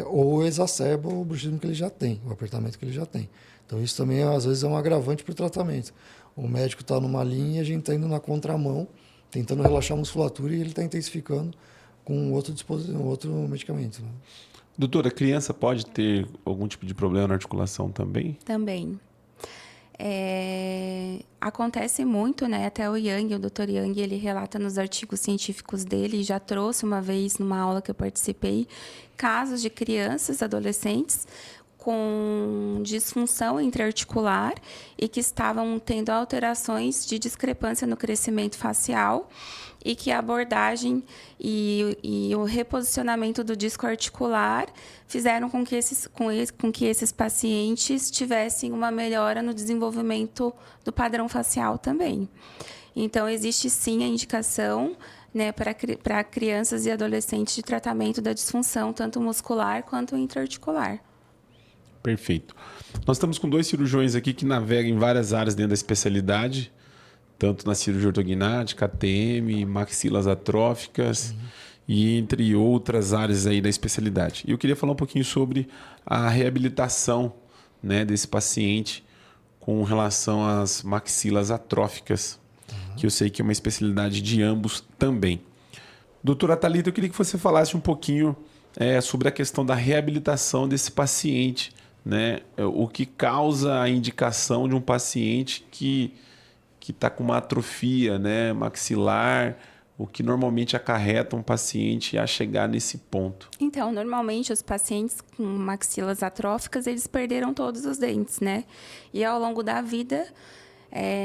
ou exacerba o bruxismo que ele já tem, o apertamento que ele já tem. Então, isso também, às vezes, é um agravante para o tratamento. O médico está numa linha e a gente está indo na contramão, tentando relaxar a musculatura, e ele está intensificando com outro medicamento. Né?
Doutora, a criança pode ter algum tipo de problema na articulação também?
Também. Acontece muito, né? Até o Dr. Yang, ele relata nos artigos científicos dele, já trouxe uma vez numa aula que eu participei, casos de crianças, adolescentes, com disfunção intraarticular e que estavam tendo alterações de discrepância no crescimento facial, e que a abordagem e o reposicionamento do disco articular fizeram com que esses pacientes tivessem uma melhora no desenvolvimento do padrão facial também. Então, existe sim a indicação, né, para crianças e adolescentes de tratamento da disfunção, tanto muscular quanto intraarticular.
Perfeito. Nós estamos com 2 cirurgiões aqui que navegam em várias áreas dentro da especialidade, tanto na cirurgia ortognática, ATM, maxilas atróficas e entre outras áreas aí da especialidade. E eu queria falar um pouquinho sobre a reabilitação, né, desse paciente com relação às maxilas atróficas, que eu sei que é uma especialidade de ambos também. Doutora Thalita, eu queria que você falasse um pouquinho sobre a questão da reabilitação desse paciente, né? O que causa a indicação de um paciente que está com uma atrofia, né, maxilar, o que normalmente acarreta um paciente a chegar nesse ponto?
Então, normalmente, os pacientes com maxilas atróficas, eles perderam todos os dentes, né? E ao longo da vida,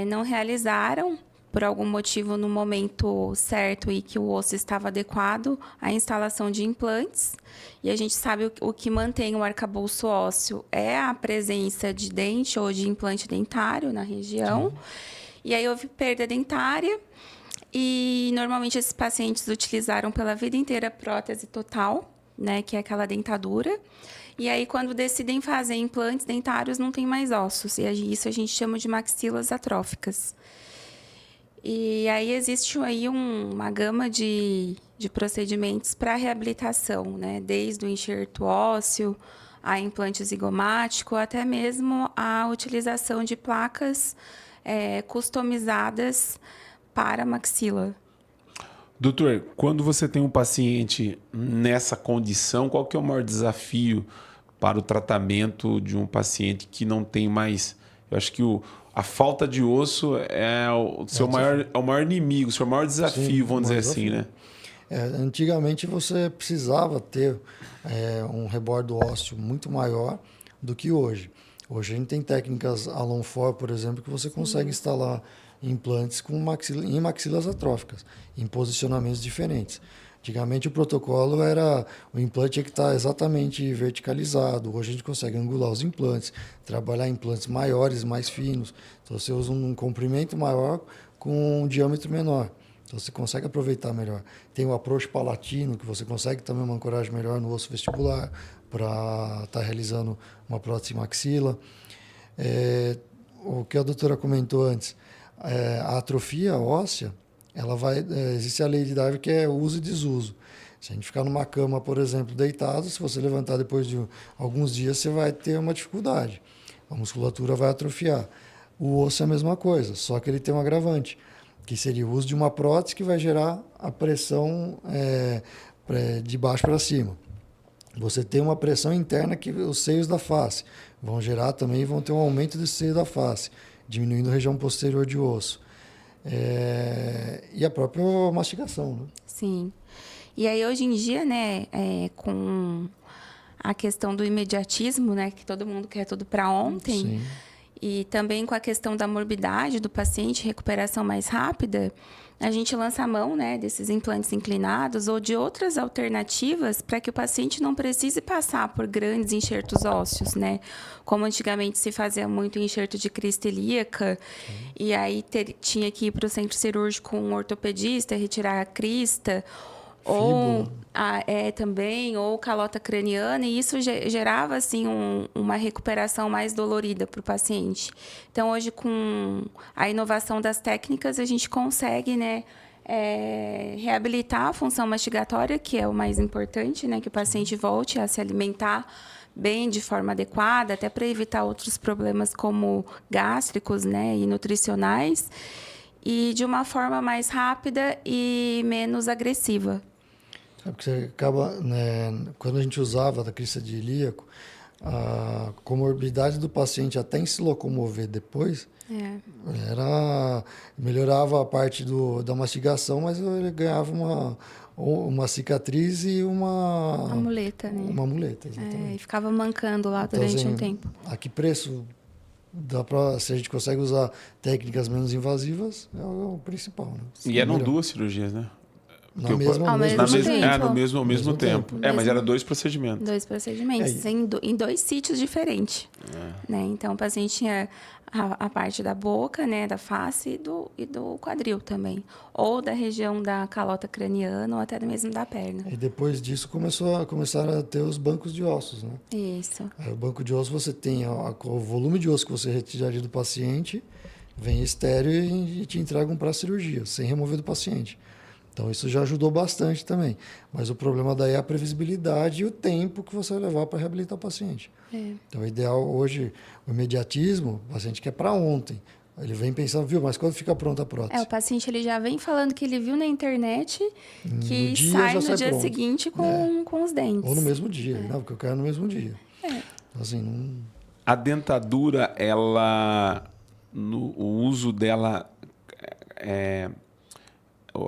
não realizaram, por algum motivo, no momento certo e que o osso estava adequado, a instalação de implantes. E a gente sabe o que mantém o arcabouço ósseo é a presença de dente ou de implante dentário na região. Sim. E aí houve perda dentária e normalmente esses pacientes utilizaram pela vida inteira prótese total, né, que é aquela dentadura. E aí quando decidem fazer implantes dentários não tem mais ossos, e isso a gente chama de maxilas atróficas. E aí existe aí uma gama de procedimentos para reabilitação, né, desde o enxerto ósseo, a implante zigomático, até mesmo a utilização de placas customizadas para maxila.
Doutor, quando você tem um paciente nessa condição, qual que é o maior desafio para o tratamento de um paciente que não tem mais... Eu acho que a falta de osso é o maior inimigo, o seu maior desafio,
Sim,
vamos dizer
desafio.
assim, né?
Antigamente você precisava ter um rebordo ósseo muito maior do que hoje. Hoje a gente tem técnicas Alon For, por exemplo, que você consegue instalar implantes em maxilas atróficas, em posicionamentos diferentes. Antigamente o protocolo era o implante tinha que estar exatamente verticalizado. Hoje a gente consegue angular os implantes, trabalhar implantes maiores, mais finos. Então você usa um comprimento maior com um diâmetro menor. Então você consegue aproveitar melhor. Tem o approach palatino, que você consegue também uma ancoragem melhor no osso vestibular para estar realizando uma prótese maxila. O que a doutora comentou antes, a atrofia óssea, existe a lei de Darwin que é uso e desuso. Se a gente ficar numa cama, por exemplo, deitado, se você levantar depois de alguns dias, você vai ter uma dificuldade. A musculatura vai atrofiar. O osso é a mesma coisa, só que ele tem um agravante, que seria o uso de uma prótese que vai gerar a pressão de baixo para cima. Você tem uma pressão interna que os seios da face vão gerar também, vão ter um aumento desse seio da face, diminuindo a região posterior de osso. E a própria mastigação, né?
Sim. E aí, hoje em dia, né, com a questão do imediatismo, né, que todo mundo quer tudo para ontem,
Sim.
e também com a questão da morbidade do paciente, recuperação mais rápida, a gente lança a mão, né, desses implantes inclinados ou de outras alternativas para que o paciente não precise passar por grandes enxertos ósseos, né? Como antigamente se fazia muito enxerto de crista ilíaca, e aí tinha que ir para o centro cirúrgico com um ortopedista, retirar a crista, ou também, ou calota craniana, e isso gerava assim uma recuperação mais dolorida para o paciente. Então, hoje, com a inovação das técnicas, a gente consegue, né, reabilitar a função mastigatória, que é o mais importante, né, que o paciente volte a se alimentar bem, de forma adequada, até para evitar outros problemas como gástricos, né, e nutricionais, e de uma forma mais rápida e menos agressiva.
Porque você acaba, né, quando a gente usava a crista de ilíaco, a comorbidade do paciente até em se locomover depois melhorava a parte da mastigação, mas ele ganhava uma cicatriz e uma
muleta, né?
Uma muleta, exatamente.
E ficava mancando lá
Então,
durante
assim,
um tempo.
a que preço se a gente consegue usar técnicas menos invasivas, é o principal. Né?
E eram duas cirurgias, né?
Na mesma,
Ao mesmo tempo.
No mesmo tempo. Mas era 2 procedimentos.
2 procedimentos, em 2 sítios diferentes. Né? Então, o paciente tinha a parte da boca, né, da face e do quadril também. Ou da região da calota craniana, ou até mesmo da perna.
E depois disso começaram a ter os bancos de ossos, né?
Isso.
Aí, o banco de ossos você tem o volume de osso que você retiraria do paciente, vem estéreo e te entregam para a cirurgia, sem remover do paciente. Então, isso já ajudou bastante também. Mas o problema daí é a previsibilidade e o tempo que você vai levar para reabilitar o paciente. Então, o ideal hoje, o imediatismo, o paciente quer para ontem. Ele vem pensando, viu, mas quando fica pronta a prótese?
O paciente ele já vem falando que ele viu na internet que
dia
sai no dia
pronto.
seguinte com os dentes.
Ou no mesmo dia, não, porque eu quero no mesmo dia. Assim, não...
A dentadura, o uso dela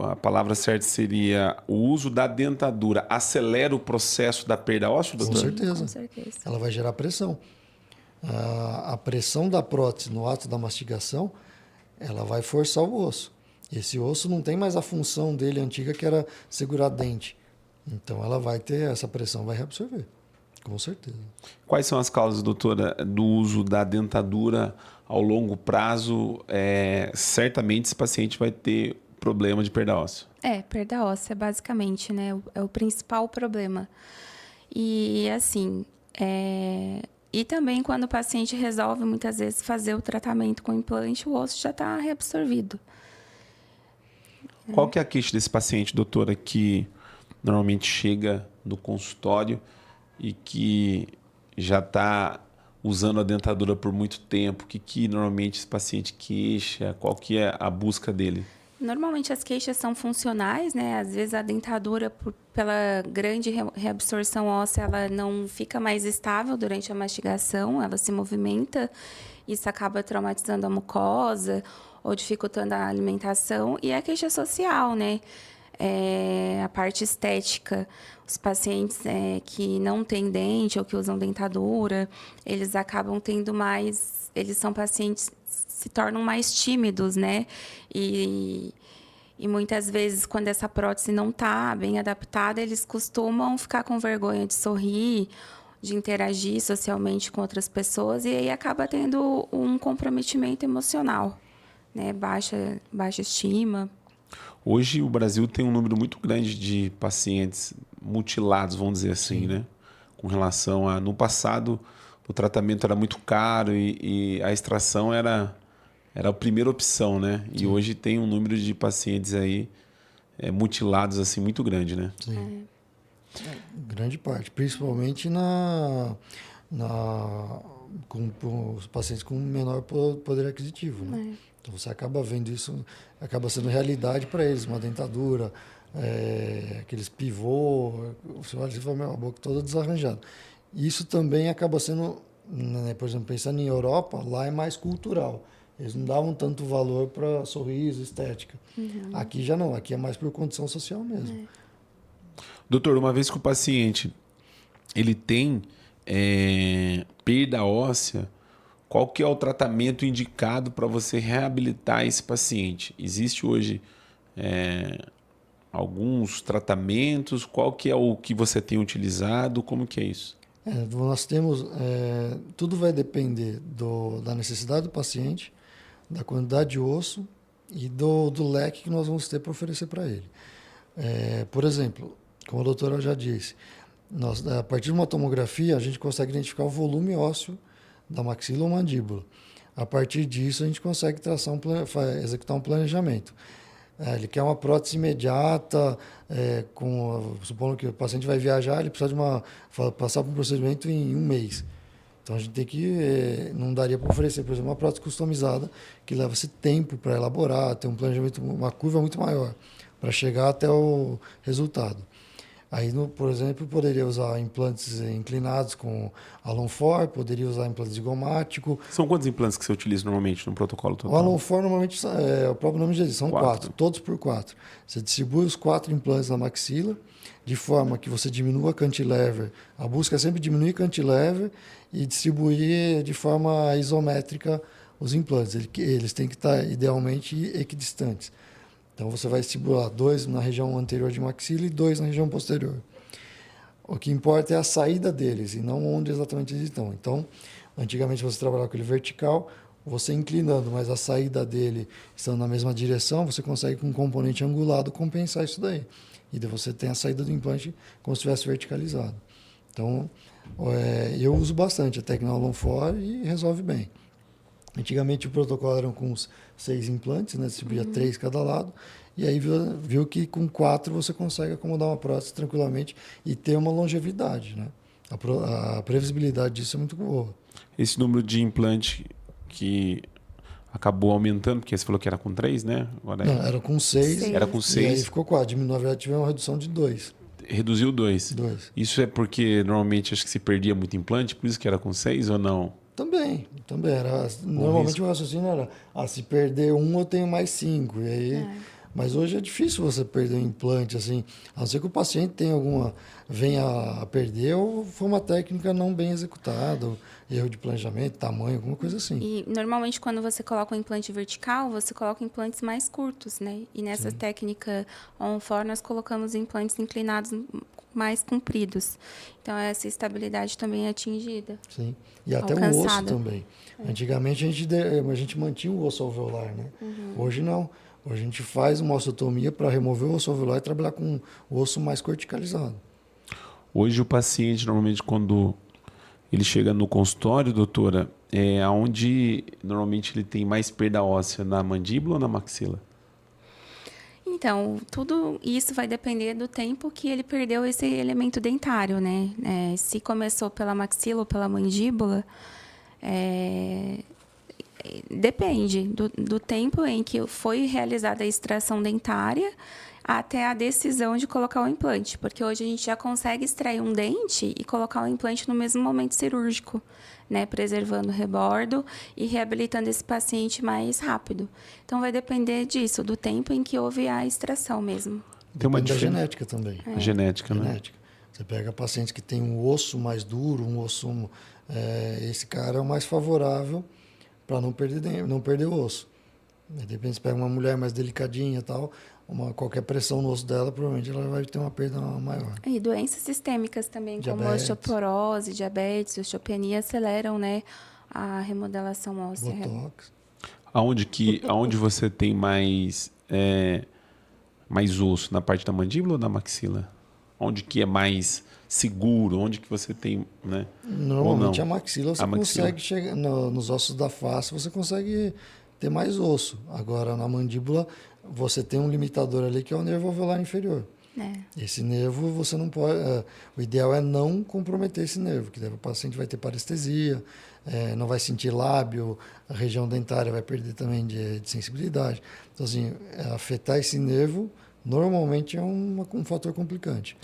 a palavra certa seria o uso da dentadura acelera o processo da perda óssea, doutor?
Com certeza.
Com certeza.
Ela vai gerar pressão. A pressão da prótese no ato da mastigação, ela vai forçar o osso. Esse osso não tem mais a função dele antiga, que era segurar dente. Então, ela vai ter essa pressão, vai reabsorver. Com certeza.
Quais são as causas, doutora, do uso da dentadura ao longo prazo? Certamente esse paciente vai ter problema de perda óssea.
Perda óssea, basicamente, né? É o principal problema. E, assim, e também quando o paciente resolve, muitas vezes, fazer o tratamento com implante, o osso já está reabsorvido.
Qual que é a queixa desse paciente, doutora, que normalmente chega no consultório e que já está usando a dentadura por muito tempo? O que normalmente esse paciente queixa? Qual que é a busca dele?
Normalmente as queixas são funcionais, né? Às vezes a dentadura, pela grande reabsorção óssea, ela não fica mais estável durante a mastigação, ela se movimenta, isso acaba traumatizando a mucosa ou dificultando a alimentação. E a queixa social, né? A parte estética, os pacientes que não têm dente ou que usam dentadura, eles acabam tendo mais, eles são pacientes se tornam mais tímidos, né? E muitas vezes, quando essa prótese não está bem adaptada, eles costumam ficar com vergonha de sorrir, de interagir socialmente com outras pessoas, e aí acaba tendo um comprometimento emocional, né? Baixa estima.
Hoje o Brasil tem um número muito grande de pacientes mutilados, vamos dizer assim, né? Com relação a... No passado, o tratamento era muito caro e a extração era a primeira opção, né? E hoje tem um número de pacientes aí mutilados assim muito grande, né?
Sim. Grande parte, principalmente com os pacientes com menor poder aquisitivo, né? Então você acaba vendo isso, acaba sendo realidade para eles, uma dentadura, aqueles pivô, você olha e fala, meu, a boca toda desarranjada. Isso também acaba sendo, né, por exemplo, pensando em Europa, lá é mais cultural. Eles não davam tanto valor para sorriso, estética. Aqui já não, aqui é mais por condição social mesmo.
Doutor, uma vez que o paciente ele tem perda óssea, qual que é o tratamento indicado para você reabilitar esse paciente? Existe hoje alguns tratamentos? Qual que é o que você tem utilizado? Como que é isso?
Nós temos, tudo vai depender da necessidade do paciente, da quantidade de osso e do leque que nós vamos ter para oferecer para ele. Por exemplo, como a doutora já disse, a partir de uma tomografia a gente consegue identificar o volume ósseo da maxila ou mandíbula. A partir disso a gente consegue executar um planejamento. Ele quer uma prótese imediata, supondo que o paciente vai viajar, ele precisa passar por um procedimento em um mês. Então a gente tem que, não daria para oferecer, por exemplo, uma prótese customizada que leva-se tempo para elaborar, ter um planejamento, uma curva muito maior para chegar até o resultado. Aí, por exemplo, poderia usar implantes inclinados com Alonfor, poderia usar implantes zigomático.
São quantos implantes que você utiliza normalmente no protocolo total?
O Alonfor normalmente, o próprio nome já diz, são 4, todos por 4. Você distribui os 4 implantes na maxila, de forma que você diminua cantilever. A busca é sempre diminuir cantilever e distribuir de forma isométrica os implantes. Eles têm que estar, idealmente, equidistantes. Então, você vai estimular 2 na região anterior de maxila e 2 na região posterior. O que importa é a saída deles e não onde exatamente eles estão. Então, antigamente você trabalhava com ele vertical, você inclinando, mas a saída dele estando na mesma direção, você consegue com um componente angulado compensar isso daí. E daí você tem a saída do implante como se estivesse verticalizado. Então, eu uso bastante a técnica Alonfor e resolve bem. Antigamente o protocolo era com 6 implantes, né? Distribuía 3 cada lado. E aí viu que com 4 você consegue acomodar uma prótese tranquilamente e ter uma longevidade, né? A previsibilidade disso é muito boa.
Esse número de implante que acabou aumentando, porque você falou que era com 3, né? Agora
Não, era com 6.
Era com 6.
E aí ficou 4. Na verdade, tivemos uma redução de 2.
Reduziu 2.
2.
Isso é porque normalmente acho que se perdia muito implante, por isso que era com 6 ou não?
Também era. Normalmente o raciocínio era, se perder um, eu tenho mais 5. E aí, mas hoje é difícil você perder um implante, assim, a não ser que o paciente tenha venha a perder ou for uma técnica não bem executada, erro de planejamento, tamanho, alguma coisa assim.
E normalmente quando você coloca um implante vertical, você coloca implantes mais curtos, né? E nessa técnica on-for nós colocamos implantes inclinados mais compridos. Então essa estabilidade também é atingida.
Sim. E até o osso também. Antigamente a gente mantinha o osso alveolar, né? Hoje não. Hoje a gente faz uma ossotomia para remover o osso alveolar e trabalhar com o osso mais corticalizado.
Hoje o paciente, normalmente, quando ele chega no consultório, doutora, onde normalmente ele tem mais perda óssea, na mandíbula ou na maxila?
Então, tudo isso vai depender do tempo que ele perdeu esse elemento dentário, né? Se começou pela maxila ou pela mandíbula, Depende do tempo em que foi realizada a extração dentária até a decisão de colocar o implante. Porque hoje a gente já consegue extrair um dente e colocar o implante no mesmo momento cirúrgico, né? Preservando o rebordo e reabilitando esse paciente mais rápido. Então, vai depender disso, do tempo em que houve a extração mesmo.
Tem uma
Depende da
diferença.
genética também.
A genética, né?
Genética. Você pega pacientes que têm um osso mais duro, um osso... esse cara é o mais favorável para não perder o osso. De repente, você pega uma mulher mais delicadinha e tal, qualquer pressão no osso dela, provavelmente ela vai ter uma perda maior.
E doenças sistêmicas também, como osteoporose, diabetes, osteopenia, aceleram, né, a remodelação óssea.
Botox.
Aonde você tem mais osso? Na parte da mandíbula ou na maxila? Onde que é mais seguro? Onde que você tem, né?
Normalmente a maxila você consegue chegar nos ossos da face, você consegue ter mais osso. Agora na mandíbula você tem um limitador ali que é o nervo alveolar inferior. Esse nervo você não pode. O ideal é não comprometer esse nervo, que daí o paciente vai ter parestesia, não vai sentir lábio, a região dentária vai perder também de sensibilidade. Então, assim, afetar esse nervo normalmente é um fator complicante.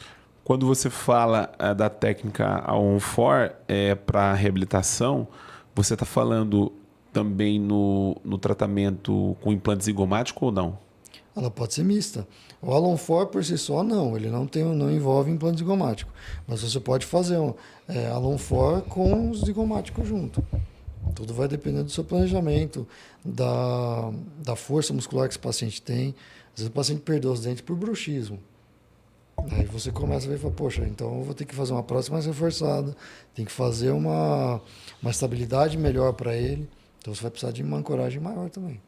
Quando você fala da técnica A14 para reabilitação, você está falando também no tratamento com implante zigomático ou não?
Ela pode ser mista. O Alonfor por si só não, ele não envolve implante zigomático. Mas você pode fazer Alonfor com zigomático junto. Tudo vai depender do seu planejamento, da força muscular que esse paciente tem. Às vezes o paciente perdeu os dentes por bruxismo. Aí você começa a ver e fala, poxa, então eu vou ter que fazer uma prótese mais reforçada, tem que fazer uma estabilidade melhor para ele. Então você vai precisar de uma ancoragem maior também.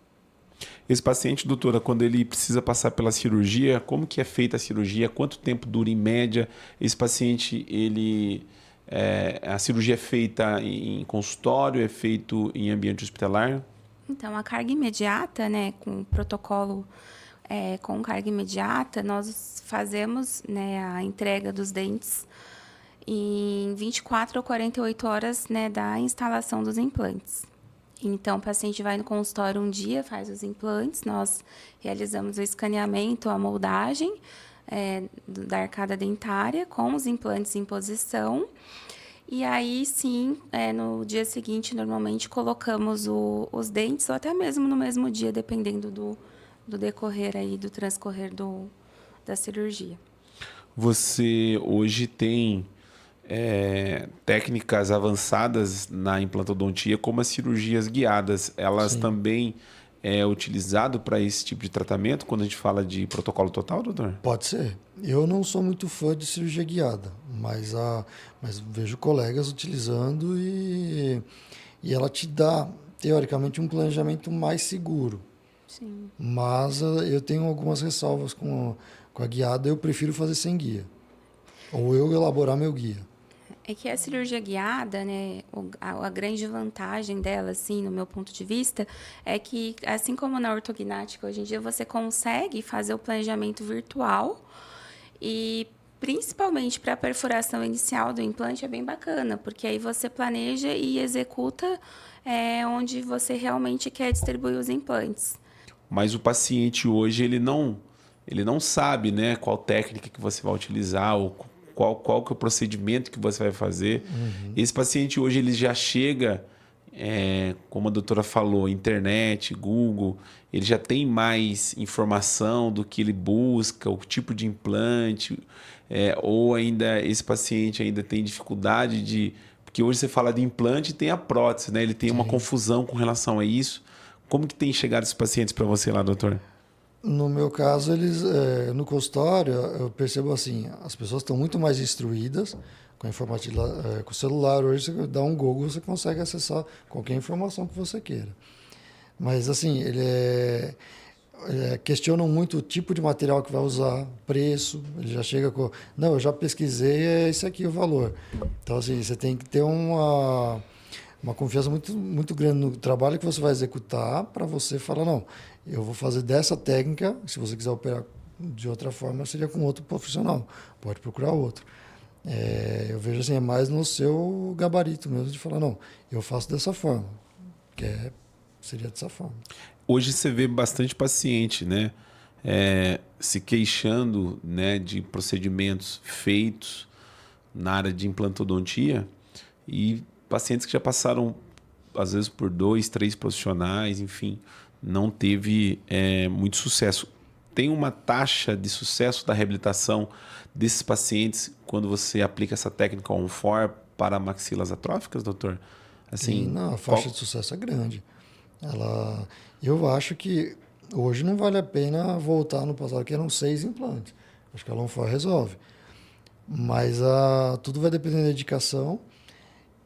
Esse paciente, doutora, quando ele precisa passar pela cirurgia, como que é feita a cirurgia? Quanto tempo dura em média? Esse paciente, a cirurgia é feita em consultório, é feito em ambiente hospitalar?
Então, a carga imediata, né, com o protocolo com carga imediata, nós fazemos, né, a entrega dos dentes em 24 ou 48 horas, né, da instalação dos implantes. Então, o paciente vai no consultório um dia, faz os implantes, nós realizamos o escaneamento, a moldagem da arcada dentária com os implantes em posição. E aí, sim, no dia seguinte, normalmente colocamos os dentes, ou até mesmo no mesmo dia, dependendo do decorrer aí, do transcorrer da cirurgia.
Você hoje tem técnicas avançadas na implantodontia, como as cirurgias guiadas. Elas
Sim.
também utilizado para esse tipo de tratamento, quando a gente fala de protocolo total, doutor?
Pode ser. Eu não sou muito fã de cirurgia guiada, mas vejo colegas utilizando e ela te dá, teoricamente, um planejamento mais seguro.
Sim.
Mas eu tenho algumas ressalvas com a guiada, eu prefiro fazer sem guia. Ou eu elaborar meu guia.
É que a cirurgia guiada, né, a grande vantagem dela, assim, no meu ponto de vista, é que, assim como na ortognática, hoje em dia você consegue fazer o planejamento virtual e, principalmente para a perfuração inicial do implante, é bem bacana, porque aí você planeja e executa onde você realmente quer distribuir os implantes.
Mas o paciente hoje, ele não sabe, né, qual técnica que você vai utilizar ou qual que é o procedimento que você vai fazer. Uhum. Esse paciente hoje ele já chega, como a doutora falou, internet, Google, ele já tem mais informação do que ele busca, o tipo de implante, ou ainda esse paciente ainda tem dificuldade de... Porque hoje você fala de implante e tem a prótese, né? Ele tem uma confusão com relação a isso. Como que tem chegado esses pacientes para você lá, doutor?
No meu caso, no consultório, eu percebo assim, as pessoas estão muito mais instruídas com a informática, com o celular. Hoje, você dá um Google, você consegue acessar qualquer informação que você queira. Mas, assim, questionam muito o tipo de material que vai usar, preço. Ele já chega com... Não, eu já pesquisei, é esse aqui o valor. Então, assim, você tem que ter uma confiança muito, muito grande no trabalho que você vai executar para você falar, não, eu vou fazer dessa técnica, se você quiser operar de outra forma, seria com outro profissional, pode procurar outro. Eu vejo assim, é mais no seu gabarito mesmo, de falar, não, eu faço dessa forma, que é Seria dessa forma.
Hoje você vê bastante paciente, né? Se queixando, né, de procedimentos feitos na área de implantodontia e pacientes que já passaram, às vezes, por 2, 3 profissionais, enfim, não teve muito sucesso. Tem uma taxa de sucesso da reabilitação desses pacientes quando você aplica essa técnica on-4 para maxilas atróficas, doutor? Assim,
Não, a faixa de sucesso é grande. Eu acho que hoje não vale a pena voltar no passado, que eram 6 implantes. Acho que a Long4 resolve. Mas tudo vai depender da dedicação.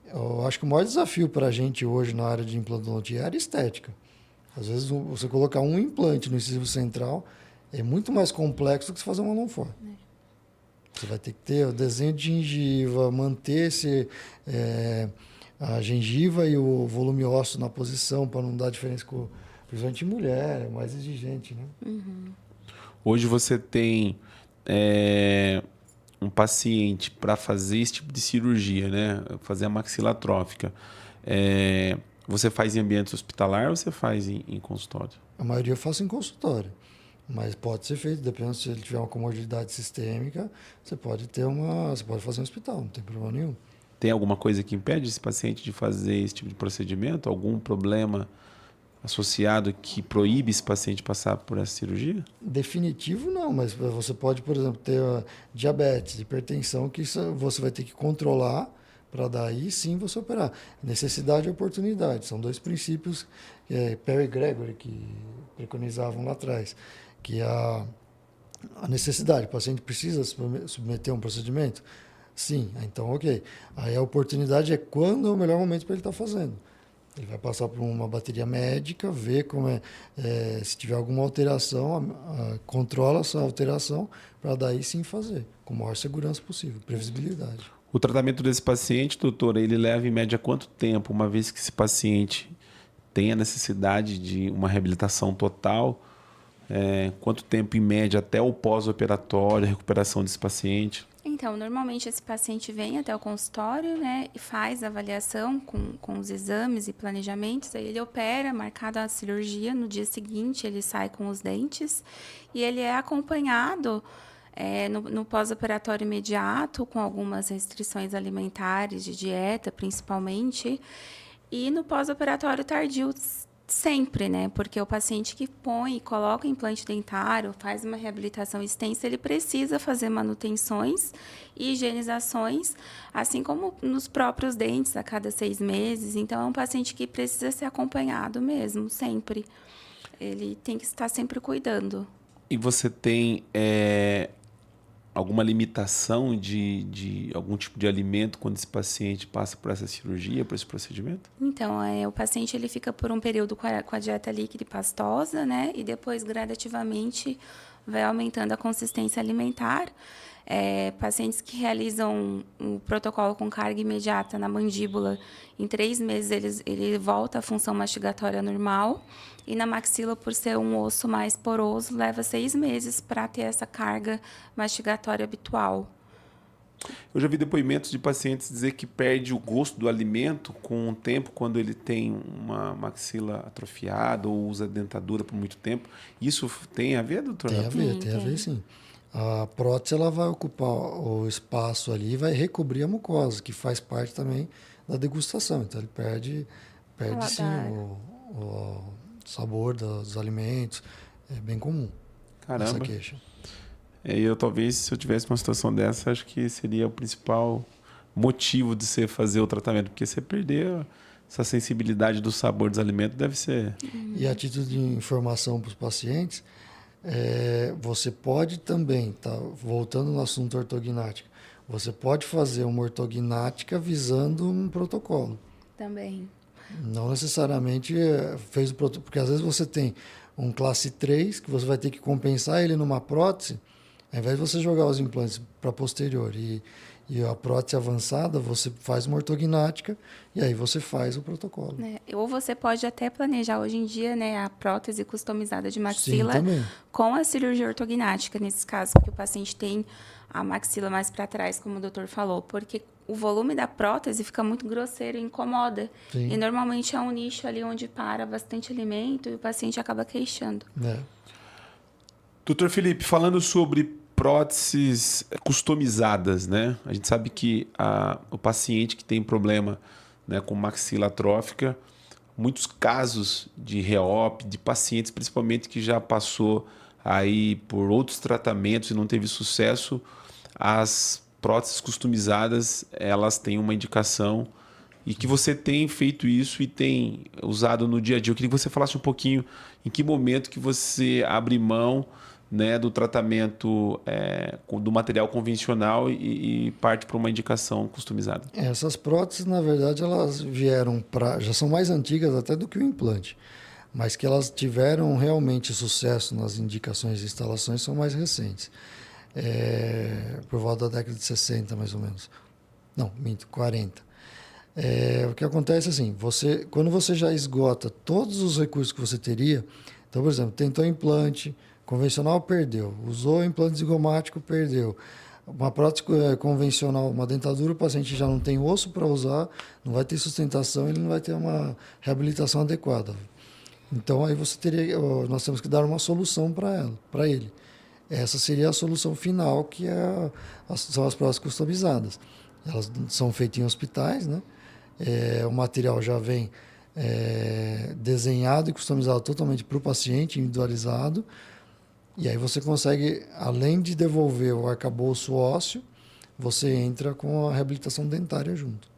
Eu acho que o maior desafio para a gente hoje na área de implantodontia é a área estética. Às vezes, você colocar um implante no incisivo central é muito mais complexo do que você fazer uma Long4. Você vai ter que ter o desenho de gengiva, manter a gengiva e o volume ósseo na posição para não dar diferença, principalmente em mulher, é mais exigente, né?
hoje você tem um paciente para fazer esse tipo de cirurgia, né? Fazer a maxila atrófica. Você faz em ambiente hospitalar ou você faz em consultório?
A maioria eu faço em consultório, mas pode ser feito, dependendo se ele tiver uma comorbidade sistêmica, você pode fazer no hospital, não tem problema nenhum.
Tem alguma coisa que impede esse paciente de fazer esse tipo de procedimento? Algum problema associado que proíbe esse paciente passar por essa cirurgia?
Definitivo não, mas você pode, por exemplo, ter diabetes, hipertensão, que você vai ter que controlar para daí sim você operar. Necessidade e oportunidade, são 2 princípios Perry e Gregory que preconizavam lá atrás, que a necessidade, o paciente precisa submeter a um procedimento? Sim, então ok. Aí a oportunidade é quando é o melhor momento para ele estar fazendo. Ele vai passar por uma bateria médica, ver como se tiver alguma alteração, controla essa alteração para daí sim fazer, com a maior segurança possível, previsibilidade.
O tratamento desse paciente, doutor, ele leva em média quanto tempo, uma vez que esse paciente tem a necessidade de uma reabilitação total? Quanto tempo em média até o pós-operatório, a recuperação desse paciente?
Então, normalmente esse paciente vem até o consultório, né, e faz a avaliação com os exames e planejamentos, aí ele opera, marcada a cirurgia, no dia seguinte ele sai com os dentes e ele é acompanhado no pós-operatório imediato, com algumas restrições alimentares, de dieta principalmente, e no pós-operatório tardio sempre, né? Porque o paciente que põe e coloca implante dentário, faz uma reabilitação extensa, ele precisa fazer manutenções e higienizações, assim como nos próprios dentes, a cada 6 meses. Então, é um paciente que precisa ser acompanhado mesmo, sempre. Ele tem que estar sempre cuidando.
E você tem alguma limitação de algum tipo de alimento quando esse paciente passa por essa cirurgia, por esse procedimento?
Então, o paciente ele fica por um período com a dieta líquida e pastosa, né? E depois, gradativamente, vai aumentando a consistência alimentar. Pacientes que realizam um protocolo com carga imediata na mandíbula, em 3 meses ele volta à função mastigatória normal. E na maxila, por ser um osso mais poroso, leva 6 meses para ter essa carga mastigatória habitual.
Eu já vi depoimentos de pacientes dizer que perde o gosto do alimento com o tempo quando ele tem uma maxila atrofiada ou usa dentadura por muito tempo. Isso tem a ver, doutor?
Tem a ver sim. A prótese ela vai ocupar o espaço ali e vai recobrir a mucosa, que faz parte também da degustação. Então ele perde sim o sabor dos alimentos. É bem comum.
Caramba.
Essa queixa.
Talvez, se eu tivesse uma situação dessa, acho que seria o principal motivo de você fazer o tratamento, porque você perder essa sensibilidade do sabor dos alimentos deve ser...
E a título de informação para os pacientes, você pode também, voltando no assunto ortognática, você pode fazer uma ortognática visando um protocolo.
Também.
Não necessariamente fez o protocolo, porque às vezes você tem um classe 3 que você vai ter que compensar ele numa prótese, ao invés de você jogar os implantes para posterior e E a prótese avançada, você faz uma ortognática e aí você faz o protocolo.
Ou você pode até planejar hoje em dia, né, a prótese customizada de
Sim,
maxila
também.
com a cirurgia ortognática, nesses casos que o paciente tem a maxila mais para trás, como o doutor falou, porque o volume da prótese fica muito grosseiro e incomoda.
Sim.
E normalmente é um nicho ali onde para bastante alimento e o paciente acaba queixando.
Doutor Felipe, falando sobre próteses customizadas, né? A gente sabe que o paciente que tem problema, né, com maxila atrófica, muitos casos de reop, de pacientes principalmente que já passou aí por outros tratamentos e não teve sucesso, as próteses customizadas, elas têm uma indicação e que você tem feito isso e tem usado no dia a dia. Eu queria que você falasse um pouquinho em que momento que você abre mão, né, do tratamento do material convencional e parte para uma indicação customizada.
Essas próteses, na verdade, elas vieram já são mais antigas até do que o implante, mas que elas tiveram realmente sucesso nas indicações e instalações são mais recentes. Por volta da década de 60, mais ou menos. Não, minto, 40. O que acontece assim, quando você já esgota todos os recursos que você teria, então, por exemplo, tentou implante convencional, perdeu. Usou implante zigomático, perdeu. Uma prótese convencional, uma dentadura, o paciente já não tem osso para usar, não vai ter sustentação, ele não vai ter uma reabilitação adequada. Então, aí nós temos que dar uma solução para ele. Essa seria a solução final, que são as próteses customizadas. Elas são feitas em hospitais, né? O material já vem desenhado e customizado totalmente para o paciente, individualizado. E aí você consegue, além de devolver o arcabouço ósseo, você entra com a reabilitação dentária junto.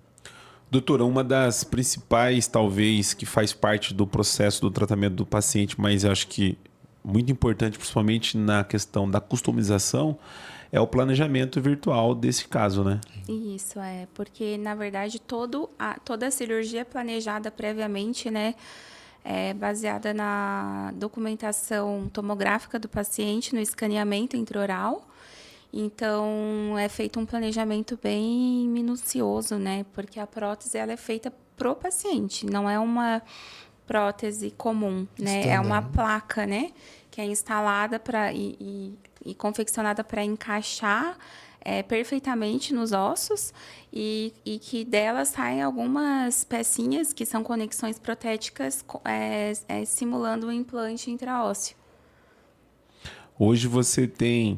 Doutora, uma das principais, talvez, que faz parte do processo do tratamento do paciente, mas eu acho que muito importante, principalmente na questão da customização, é o planejamento virtual desse caso, né?
Isso, porque, na verdade, toda a cirurgia é planejada previamente, né? Baseada na documentação tomográfica do paciente, no escaneamento intraoral. Então, é feito um planejamento bem minucioso, né? Porque a prótese ela é feita pro paciente, não é uma prótese comum, né?
Standard.
É uma placa, né? Que é instalada e confeccionada para encaixar perfeitamente nos ossos e que dela saem algumas pecinhas que são conexões protéticas simulando um implante intraósseo.
Hoje você tem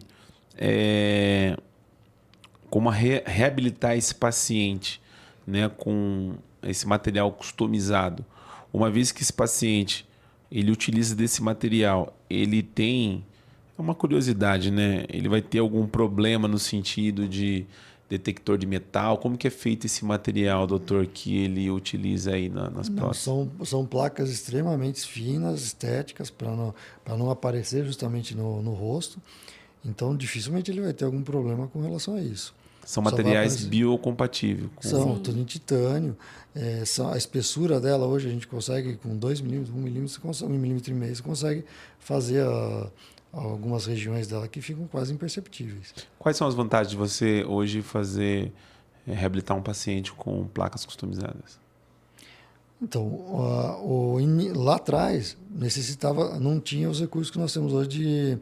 como reabilitar esse paciente, né, com esse material customizado. Uma vez que esse paciente ele utiliza desse material, ele tem uma curiosidade, né? Ele vai ter algum problema no sentido de detector de metal? Como que é feito esse material, doutor, que ele utiliza aí nas próteses?
São placas extremamente finas, estéticas, para não aparecer justamente no rosto. Então, dificilmente ele vai ter algum problema com relação a isso.
São materiais biocompatíveis.
São, tudo em titânio. A espessura dela hoje a gente consegue com 2 milímetros, 1 milímetro, 1,5 milímetros, você consegue fazer algumas regiões dela que ficam quase imperceptíveis.
Quais são as vantagens de você hoje reabilitar um paciente com placas customizadas?
Então, lá atrás não tinha os recursos que nós temos hoje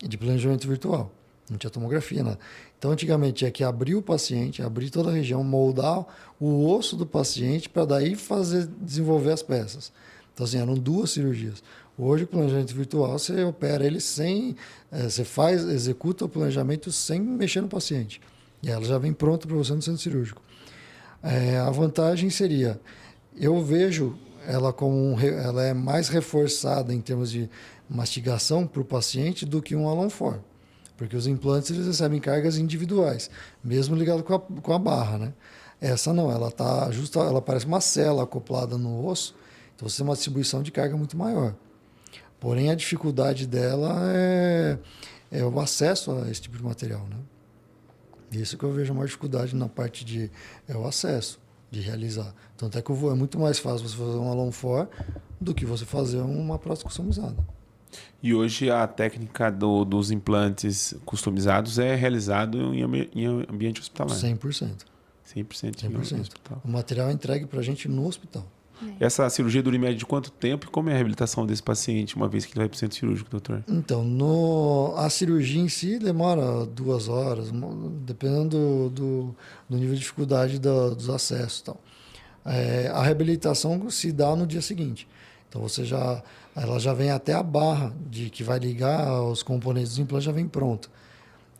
de planejamento virtual. Não tinha tomografia, nada. Então, antigamente, tinha que abrir o paciente, abrir toda a região, moldar o osso do paciente para daí desenvolver as peças. Então, assim, eram 2 cirurgias. Hoje, o planejamento virtual, você opera ele executa o planejamento sem mexer no paciente. E ela já vem pronta para você no centro cirúrgico. A vantagem seria, eu vejo ela ela é mais reforçada em termos de mastigação para o paciente do que um Alonfor. Porque os implantes eles recebem cargas individuais, mesmo ligado com a barra, né? Essa não, ela tá justa, ela parece uma cela acoplada no osso, então você tem uma distribuição de carga muito maior. Porém, a dificuldade dela é o acesso a esse tipo de material, né? Isso que eu vejo a maior dificuldade na parte o acesso, de realizar. Tanto é que é muito mais fácil você fazer um Alonfor do que você fazer uma prótese customizada.
E hoje a técnica dos implantes customizados é realizado em ambiente hospitalar.
100%.
100% em hospital.
O material é entregue para a gente no hospital.
Essa cirurgia dura em média de quanto tempo e como é a reabilitação desse paciente, uma vez que ele vai para o centro cirúrgico, doutor?
Então, a cirurgia em si demora 2 horas, dependendo do nível de dificuldade dos acessos e tal. A reabilitação se dá no dia seguinte. Então, ela já vem até a barra que vai ligar os componentes dos implantes, já vem pronta.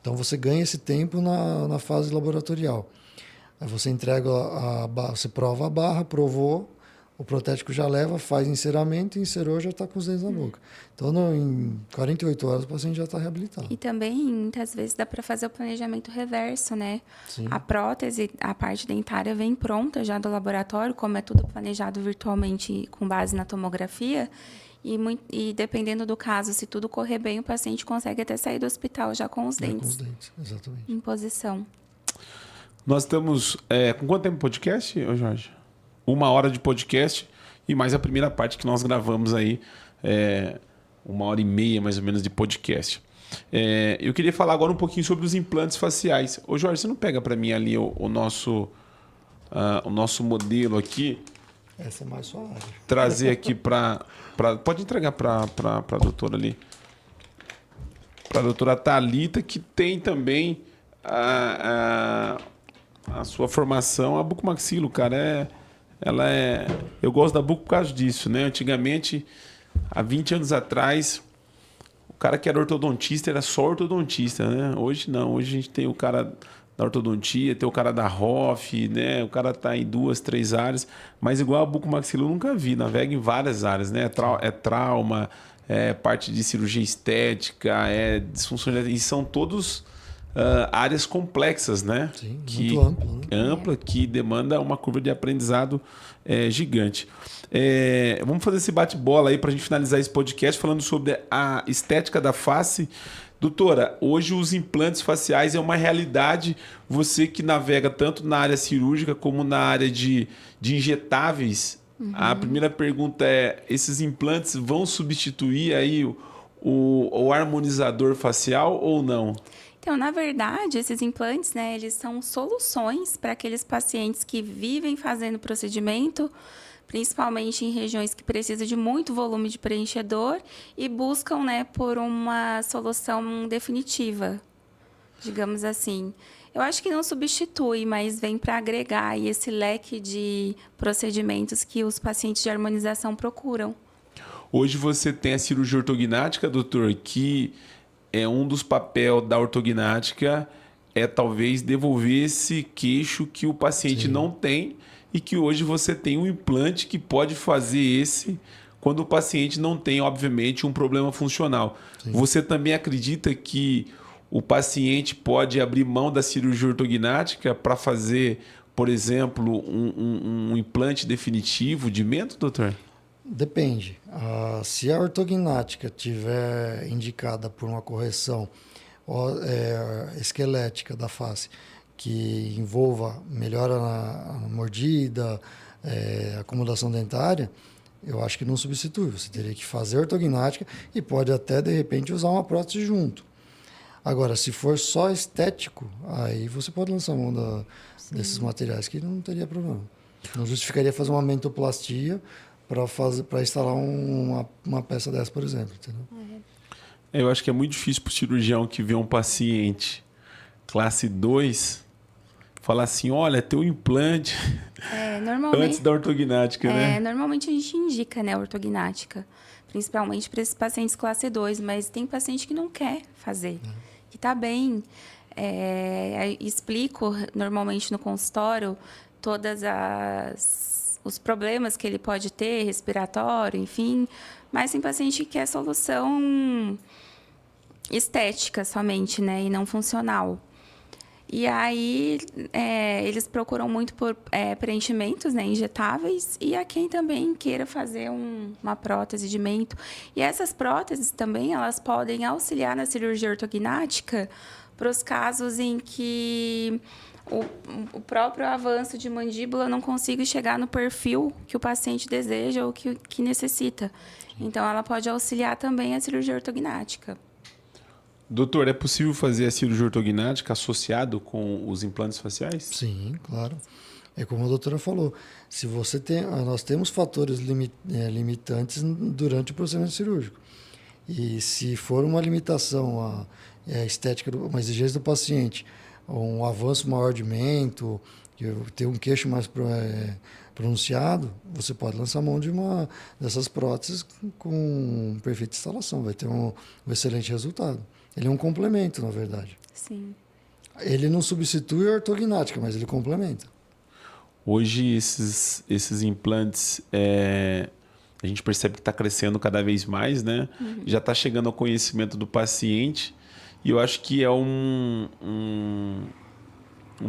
Então, você ganha esse tempo na fase laboratorial. Aí você entrega a barra, você prova a barra, provou, o protético já leva, faz enceramento, encerou, já está com os dentes na boca. Então, em 48 horas, o paciente já está reabilitado.
E também, muitas vezes, dá para fazer o planejamento reverso, né?
Sim.
A prótese, a parte dentária vem pronta já do laboratório, como é tudo planejado virtualmente com base na tomografia. E dependendo do caso, se tudo correr bem, o paciente consegue até sair do hospital já com os dentes.
Com os dentes, exatamente.
Em posição.
Nós estamos... com quanto tempo de podcast, Jorge? 1 hora de podcast e mais a primeira parte que nós gravamos aí, 1h30 mais ou menos de podcast. Eu queria falar agora um pouquinho sobre os implantes faciais. Ô Jorge, você não pega para mim ali o nosso modelo aqui?
Essa é mais suave.
Trazer aqui para... Pode entregar para a doutora ali. Para a doutora Thalita, que tem também a sua formação. A bucomaxilo, cara, eu gosto da buco por causa disso, né? Antigamente, há 20 anos atrás, o cara que era ortodontista era só ortodontista, né? Hoje não, hoje a gente tem o cara da ortodontia, tem o cara da ROF, né? O cara tá em 2, 3 áreas, mas igual a bucomaxilo eu nunca vi, navega em várias áreas, né? É trauma, parte de cirurgia estética, disfuncionalidade, e são todos áreas complexas, né?
Sim, muito amplo, né?
Ampla, que demanda uma curva de aprendizado gigante. Vamos fazer esse bate-bola aí para a gente finalizar esse podcast falando sobre a estética da face. Doutora, hoje os implantes faciais é uma realidade. Você que navega tanto na área cirúrgica como na área de injetáveis. A primeira pergunta é: esses implantes vão substituir aí o harmonizador facial ou não?
Então, na verdade, esses implantes, né, eles são soluções para aqueles pacientes que vivem fazendo procedimento, principalmente em regiões que precisam de muito volume de preenchedor e buscam, né, por uma solução definitiva, digamos assim. Eu acho que não substitui, mas vem para agregar aí esse leque de procedimentos que os pacientes de harmonização procuram.
Hoje você tem a cirurgia ortognática, doutor, que um dos papéis da ortognática talvez devolver esse queixo que o paciente não tem e que hoje você tem um implante que pode fazer quando o paciente não tem, obviamente, um problema funcional. Sim. Você também acredita que o paciente pode abrir mão da cirurgia ortognática para fazer, por exemplo, um implante definitivo de mento, doutor?
Depende. Se a ortognática tiver indicada por uma correção esquelética da face que envolva melhora na mordida, acomodação dentária, eu acho que não substitui. Você teria que fazer ortognática e pode até, de repente, usar uma prótese junto. Agora, se for só estético, aí você pode lançar mão desses materiais que não teria problema. Não justificaria fazer uma mentoplastia para instalar uma peça dessa, por exemplo. Entendeu?
Eu acho que é muito difícil para o cirurgião que vê um paciente classe 2 falar assim: olha, teu implante antes da ortognática, né?
Normalmente a gente indica, né, a ortognática, principalmente para esses pacientes classe 2, mas tem paciente que não quer fazer, que está bem. Explico normalmente no consultório os problemas que ele pode ter, respiratório, enfim, mas tem paciente que quer solução estética somente, né, e não funcional. E aí, eles procuram muito por preenchimentos, né, injetáveis, e há quem também queira fazer uma prótese de mento. E essas próteses também, elas podem auxiliar na cirurgia ortognática, para os casos em que o próprio avanço de mandíbula não consiga chegar no perfil que o paciente deseja ou que necessita. Então, ela pode auxiliar também a cirurgia ortognática.
Doutor, é possível fazer a cirurgia ortognática associado com os implantes faciais?
Sim, claro. É como a doutora falou, se você tem, nós temos fatores limitantes durante o procedimento cirúrgico. E se for uma limitação à estética, uma exigência do paciente, um avanço maior de mento, ter um queixo mais pronunciado, você pode lançar mão de uma dessas próteses com perfeita instalação, vai ter um excelente resultado. Ele é um complemento, na verdade.
Sim.
Ele não substitui a ortognática, mas ele complementa.
Hoje, esses implantes, a gente percebe que está crescendo cada vez mais, né? Já está chegando ao conhecimento do paciente. E eu acho que é um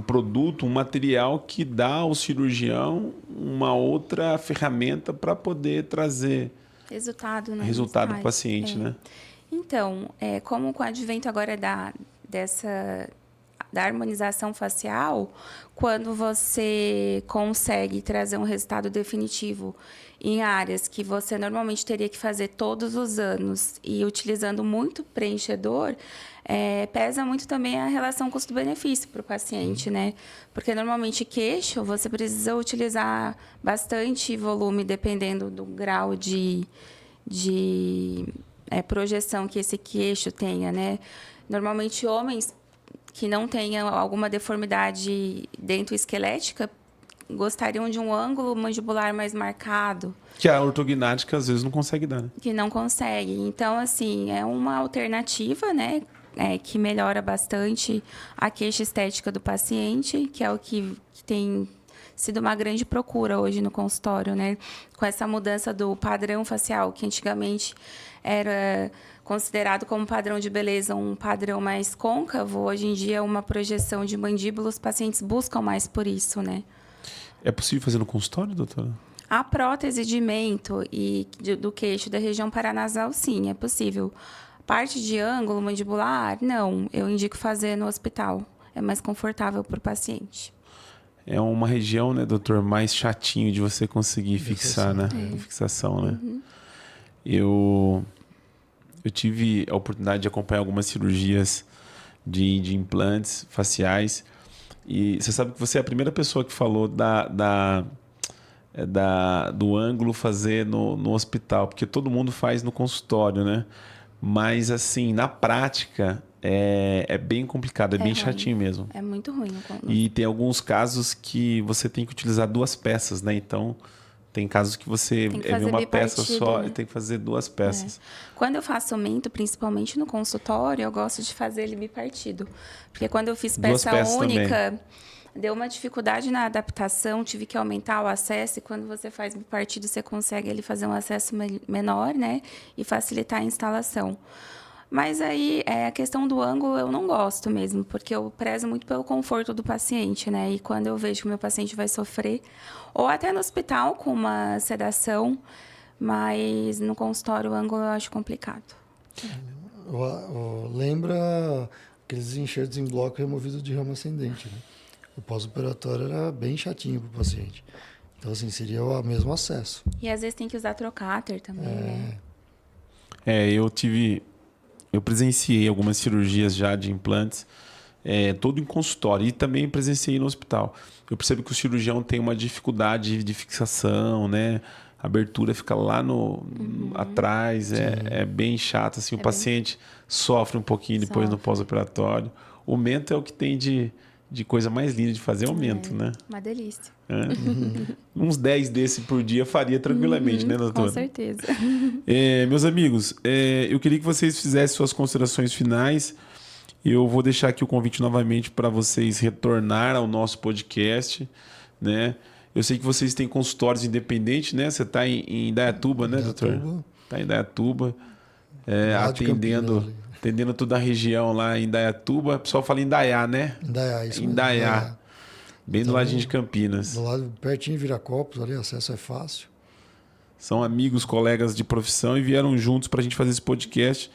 produto, um material que dá ao cirurgião uma outra ferramenta para poder trazer
resultado, né?
Resultado para o paciente, né?
Então, como com o advento agora da harmonização facial, quando você consegue trazer um resultado definitivo em áreas que você normalmente teria que fazer todos os anos e utilizando muito preenchedor, pesa muito também a relação custo-benefício para o paciente, né? Porque normalmente queixo você precisa utilizar bastante volume dependendo do grau de projeção que esse queixo tenha, né? Normalmente homens que não tenham alguma deformidade dentoesquelética gostariam de um ângulo mandibular mais marcado.
Que a ortognática às vezes não consegue dar, né?
Que não consegue. Então, assim, é uma alternativa, né? Que melhora bastante a queixa estética do paciente, que é o que tem sido uma grande procura hoje no consultório, né? Com essa mudança do padrão facial, que antigamente era considerado como padrão de beleza um padrão mais côncavo, hoje em dia uma projeção de mandíbula, os pacientes buscam mais por isso, né?
É possível fazer no consultório, doutora?
A prótese de mento e do queixo da região paranasal, sim, é possível. Parte de ângulo mandibular, não. Eu indico fazer no hospital. É mais confortável para o paciente.
É uma região, né, doutor, mais chatinho de você conseguir fixar, né? Fixação, né? Eu tive a oportunidade de acompanhar algumas cirurgias de implantes faciais. E você sabe que você é a primeira pessoa que falou do ângulo fazer no hospital, porque todo mundo faz no consultório, né? Mas, assim, na prática, é bem complicado, é bem ruim. Chatinho mesmo.
É muito ruim.
E tem alguns casos que você tem que utilizar 2 peças, né? Então, tem casos que você vê uma peça só, né? E tem que fazer 2 peças.
Quando eu faço aumento, principalmente no consultório, eu gosto de fazer ele bipartido. Porque quando eu fiz peça única, também deu uma dificuldade na adaptação, tive que aumentar o acesso. E quando você faz bipartido, você consegue ele fazer um acesso menor, né? E facilitar a instalação. Mas aí, a questão do ângulo eu não gosto mesmo, porque eu prezo muito pelo conforto do paciente, né? E quando eu vejo que o meu paciente vai sofrer, ou até no hospital com uma sedação, mas no consultório o ângulo eu acho complicado.
Lembra aqueles enxertos em bloco removidos de ramo ascendente, né? O pós-operatório era bem chatinho para o paciente. Então, assim, seria o mesmo acesso.
E às vezes tem que usar trocáter também, né?
Eu presenciei algumas cirurgias já de implantes, todo em consultório, e também presenciei no hospital. Eu percebo que o cirurgião tem uma dificuldade de fixação, né? A abertura fica lá atrás, é bem chato. Assim, o paciente sofre um pouquinho depois no pós-operatório. O mento é o que tem de coisa mais linda de fazer, é o mento, né?
Uma delícia.
Uns 10 desse por dia faria tranquilamente, né, doutora?
Com certeza.
Meus amigos, eu queria que vocês fizessem suas considerações finais. Eu vou deixar aqui o convite novamente para vocês retornar ao nosso podcast, né? Eu sei que vocês têm consultórios independentes, né? Você está em Indaiatuba, né, doutor? Está em Indaiatuba, atendendo toda a região lá em Indaiatuba. O pessoal fala Indaiá, né?
Indaiá, isso mesmo.
Indaiá. Bem do ladinho de Campinas.
Do lado, pertinho de Viracopos, ali, acesso é fácil.
São amigos, colegas de profissão e vieram juntos para a gente fazer esse podcast.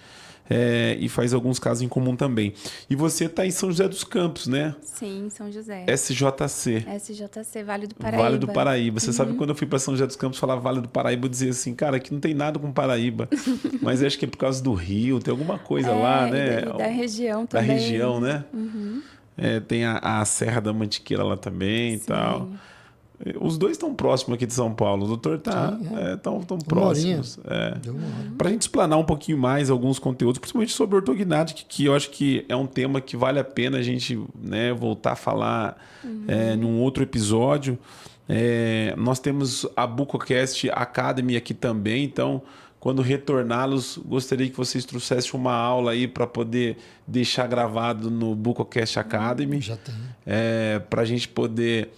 e faz alguns casos em comum também. E você está em São José dos Campos, né?
Sim, em São José.
SJC.
SJC, Vale do Paraíba.
Vale do Paraíba. Você sabe que quando eu fui para São José dos Campos falar Vale do Paraíba, eu dizia assim, cara, aqui não tem nada com Paraíba. Mas acho que é por causa do rio, tem alguma coisa lá, né?
E da região
da
também.
Da região, né? Tem a Serra da Mantiqueira lá também e tal. Os dois estão próximos aqui de São Paulo. O doutor estão próximos. Para a gente explanar um pouquinho mais alguns conteúdos, principalmente sobre ortognática, que eu acho que é um tema que vale a pena a gente, né, voltar a falar em um outro episódio. Nós temos a Bucocast Academy aqui também, então quando retorná-los, gostaria que vocês trouxessem uma aula aí para poder deixar gravado no Bucocast Academy.
Já tem.
Para a gente poder...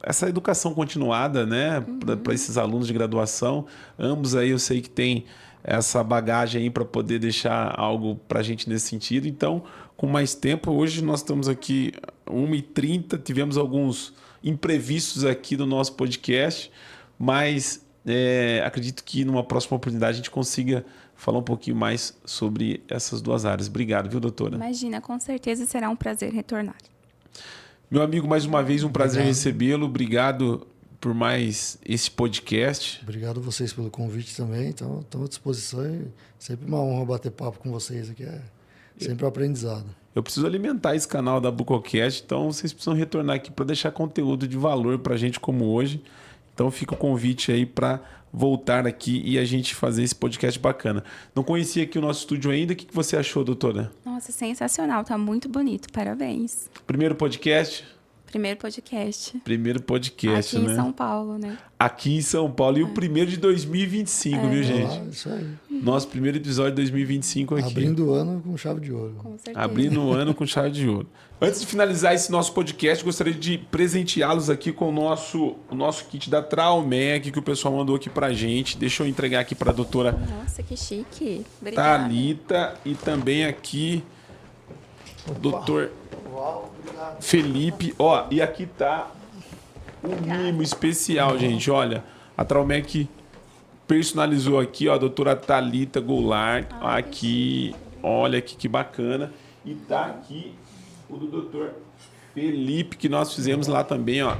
essa educação continuada, né, para esses alunos de graduação. Ambos aí eu sei que tem essa bagagem aí para poder deixar algo para a gente nesse sentido. Então, com mais tempo, hoje nós estamos aqui 1h30, tivemos alguns imprevistos aqui no nosso podcast, mas acredito que numa próxima oportunidade a gente consiga falar um pouquinho mais sobre essas duas áreas. Obrigado, viu, doutora?
Imagina, com certeza será um prazer retornar.
Meu amigo, mais uma vez um prazer recebê-lo. Obrigado por mais esse podcast.
Obrigado a vocês pelo convite também. Então, estamos à disposição. E sempre uma honra bater papo com vocês aqui. É sempre um aprendizado.
Eu preciso alimentar esse canal da Bucocast, então vocês precisam retornar aqui para deixar conteúdo de valor para a gente como hoje. Então fica o convite aí para voltar aqui e a gente fazer esse podcast bacana. Não conhecia aqui o nosso estúdio ainda. O que você achou, doutora?
Nossa, sensacional. Tá muito bonito. Parabéns.
Primeiro podcast?
Primeiro podcast.
Primeiro podcast,
aqui
né?
Aqui em São Paulo, né?
Aqui em São Paulo. E o primeiro de 2025, viu, gente?
Isso aí.
Nosso primeiro episódio de 2025 aqui.
Abrindo o ano com chave de ouro.
Com certeza.
Abrindo o ano com chave de ouro. Antes de finalizar esse nosso podcast, gostaria de presenteá-los aqui com o nosso kit da Traumec, que o pessoal mandou aqui pra gente. Deixa eu entregar aqui pra doutora
Nossa, que chique. Obrigada.
Thalita e também aqui doutor Felipe. Ó, e aqui tá um mimo especial, gente. Olha, a Traumec personalizou aqui, ó, a doutora Thalita Goulart. Aqui, olha aqui que bacana. E tá aqui o do doutor Felipe, que nós fizemos lá também, ó.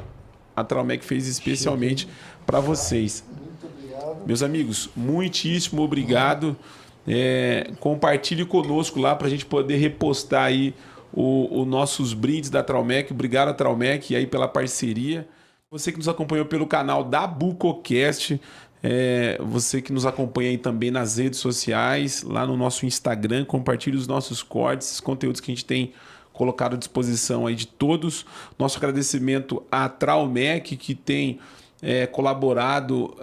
A Traumec fez especialmente para vocês.
Muito obrigado.
Meus amigos, muitíssimo obrigado. Compartilhe conosco lá para a gente poder repostar aí os nossos brindes da Traumec. Obrigado a Traumec aí pela parceria. Você que nos acompanhou pelo canal da Bucocast, você que nos acompanha aí também nas redes sociais, lá no nosso Instagram, compartilhe os nossos cortes, os conteúdos que a gente tem colocado à disposição aí de todos. Nosso agradecimento à Traumec, que tem colaborado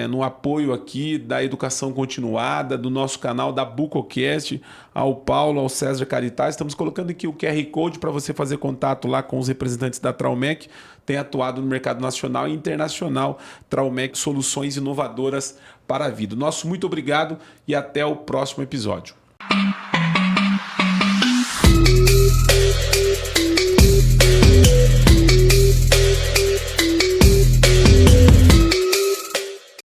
no apoio aqui da educação continuada, do nosso canal da Bucocast, ao Paulo, ao César Caritas. Estamos colocando aqui o QR Code para você fazer contato lá com os representantes da Traumec. Tem atuado no mercado nacional e internacional. Traumec, soluções inovadoras para a vida. Nosso muito obrigado e até o próximo episódio.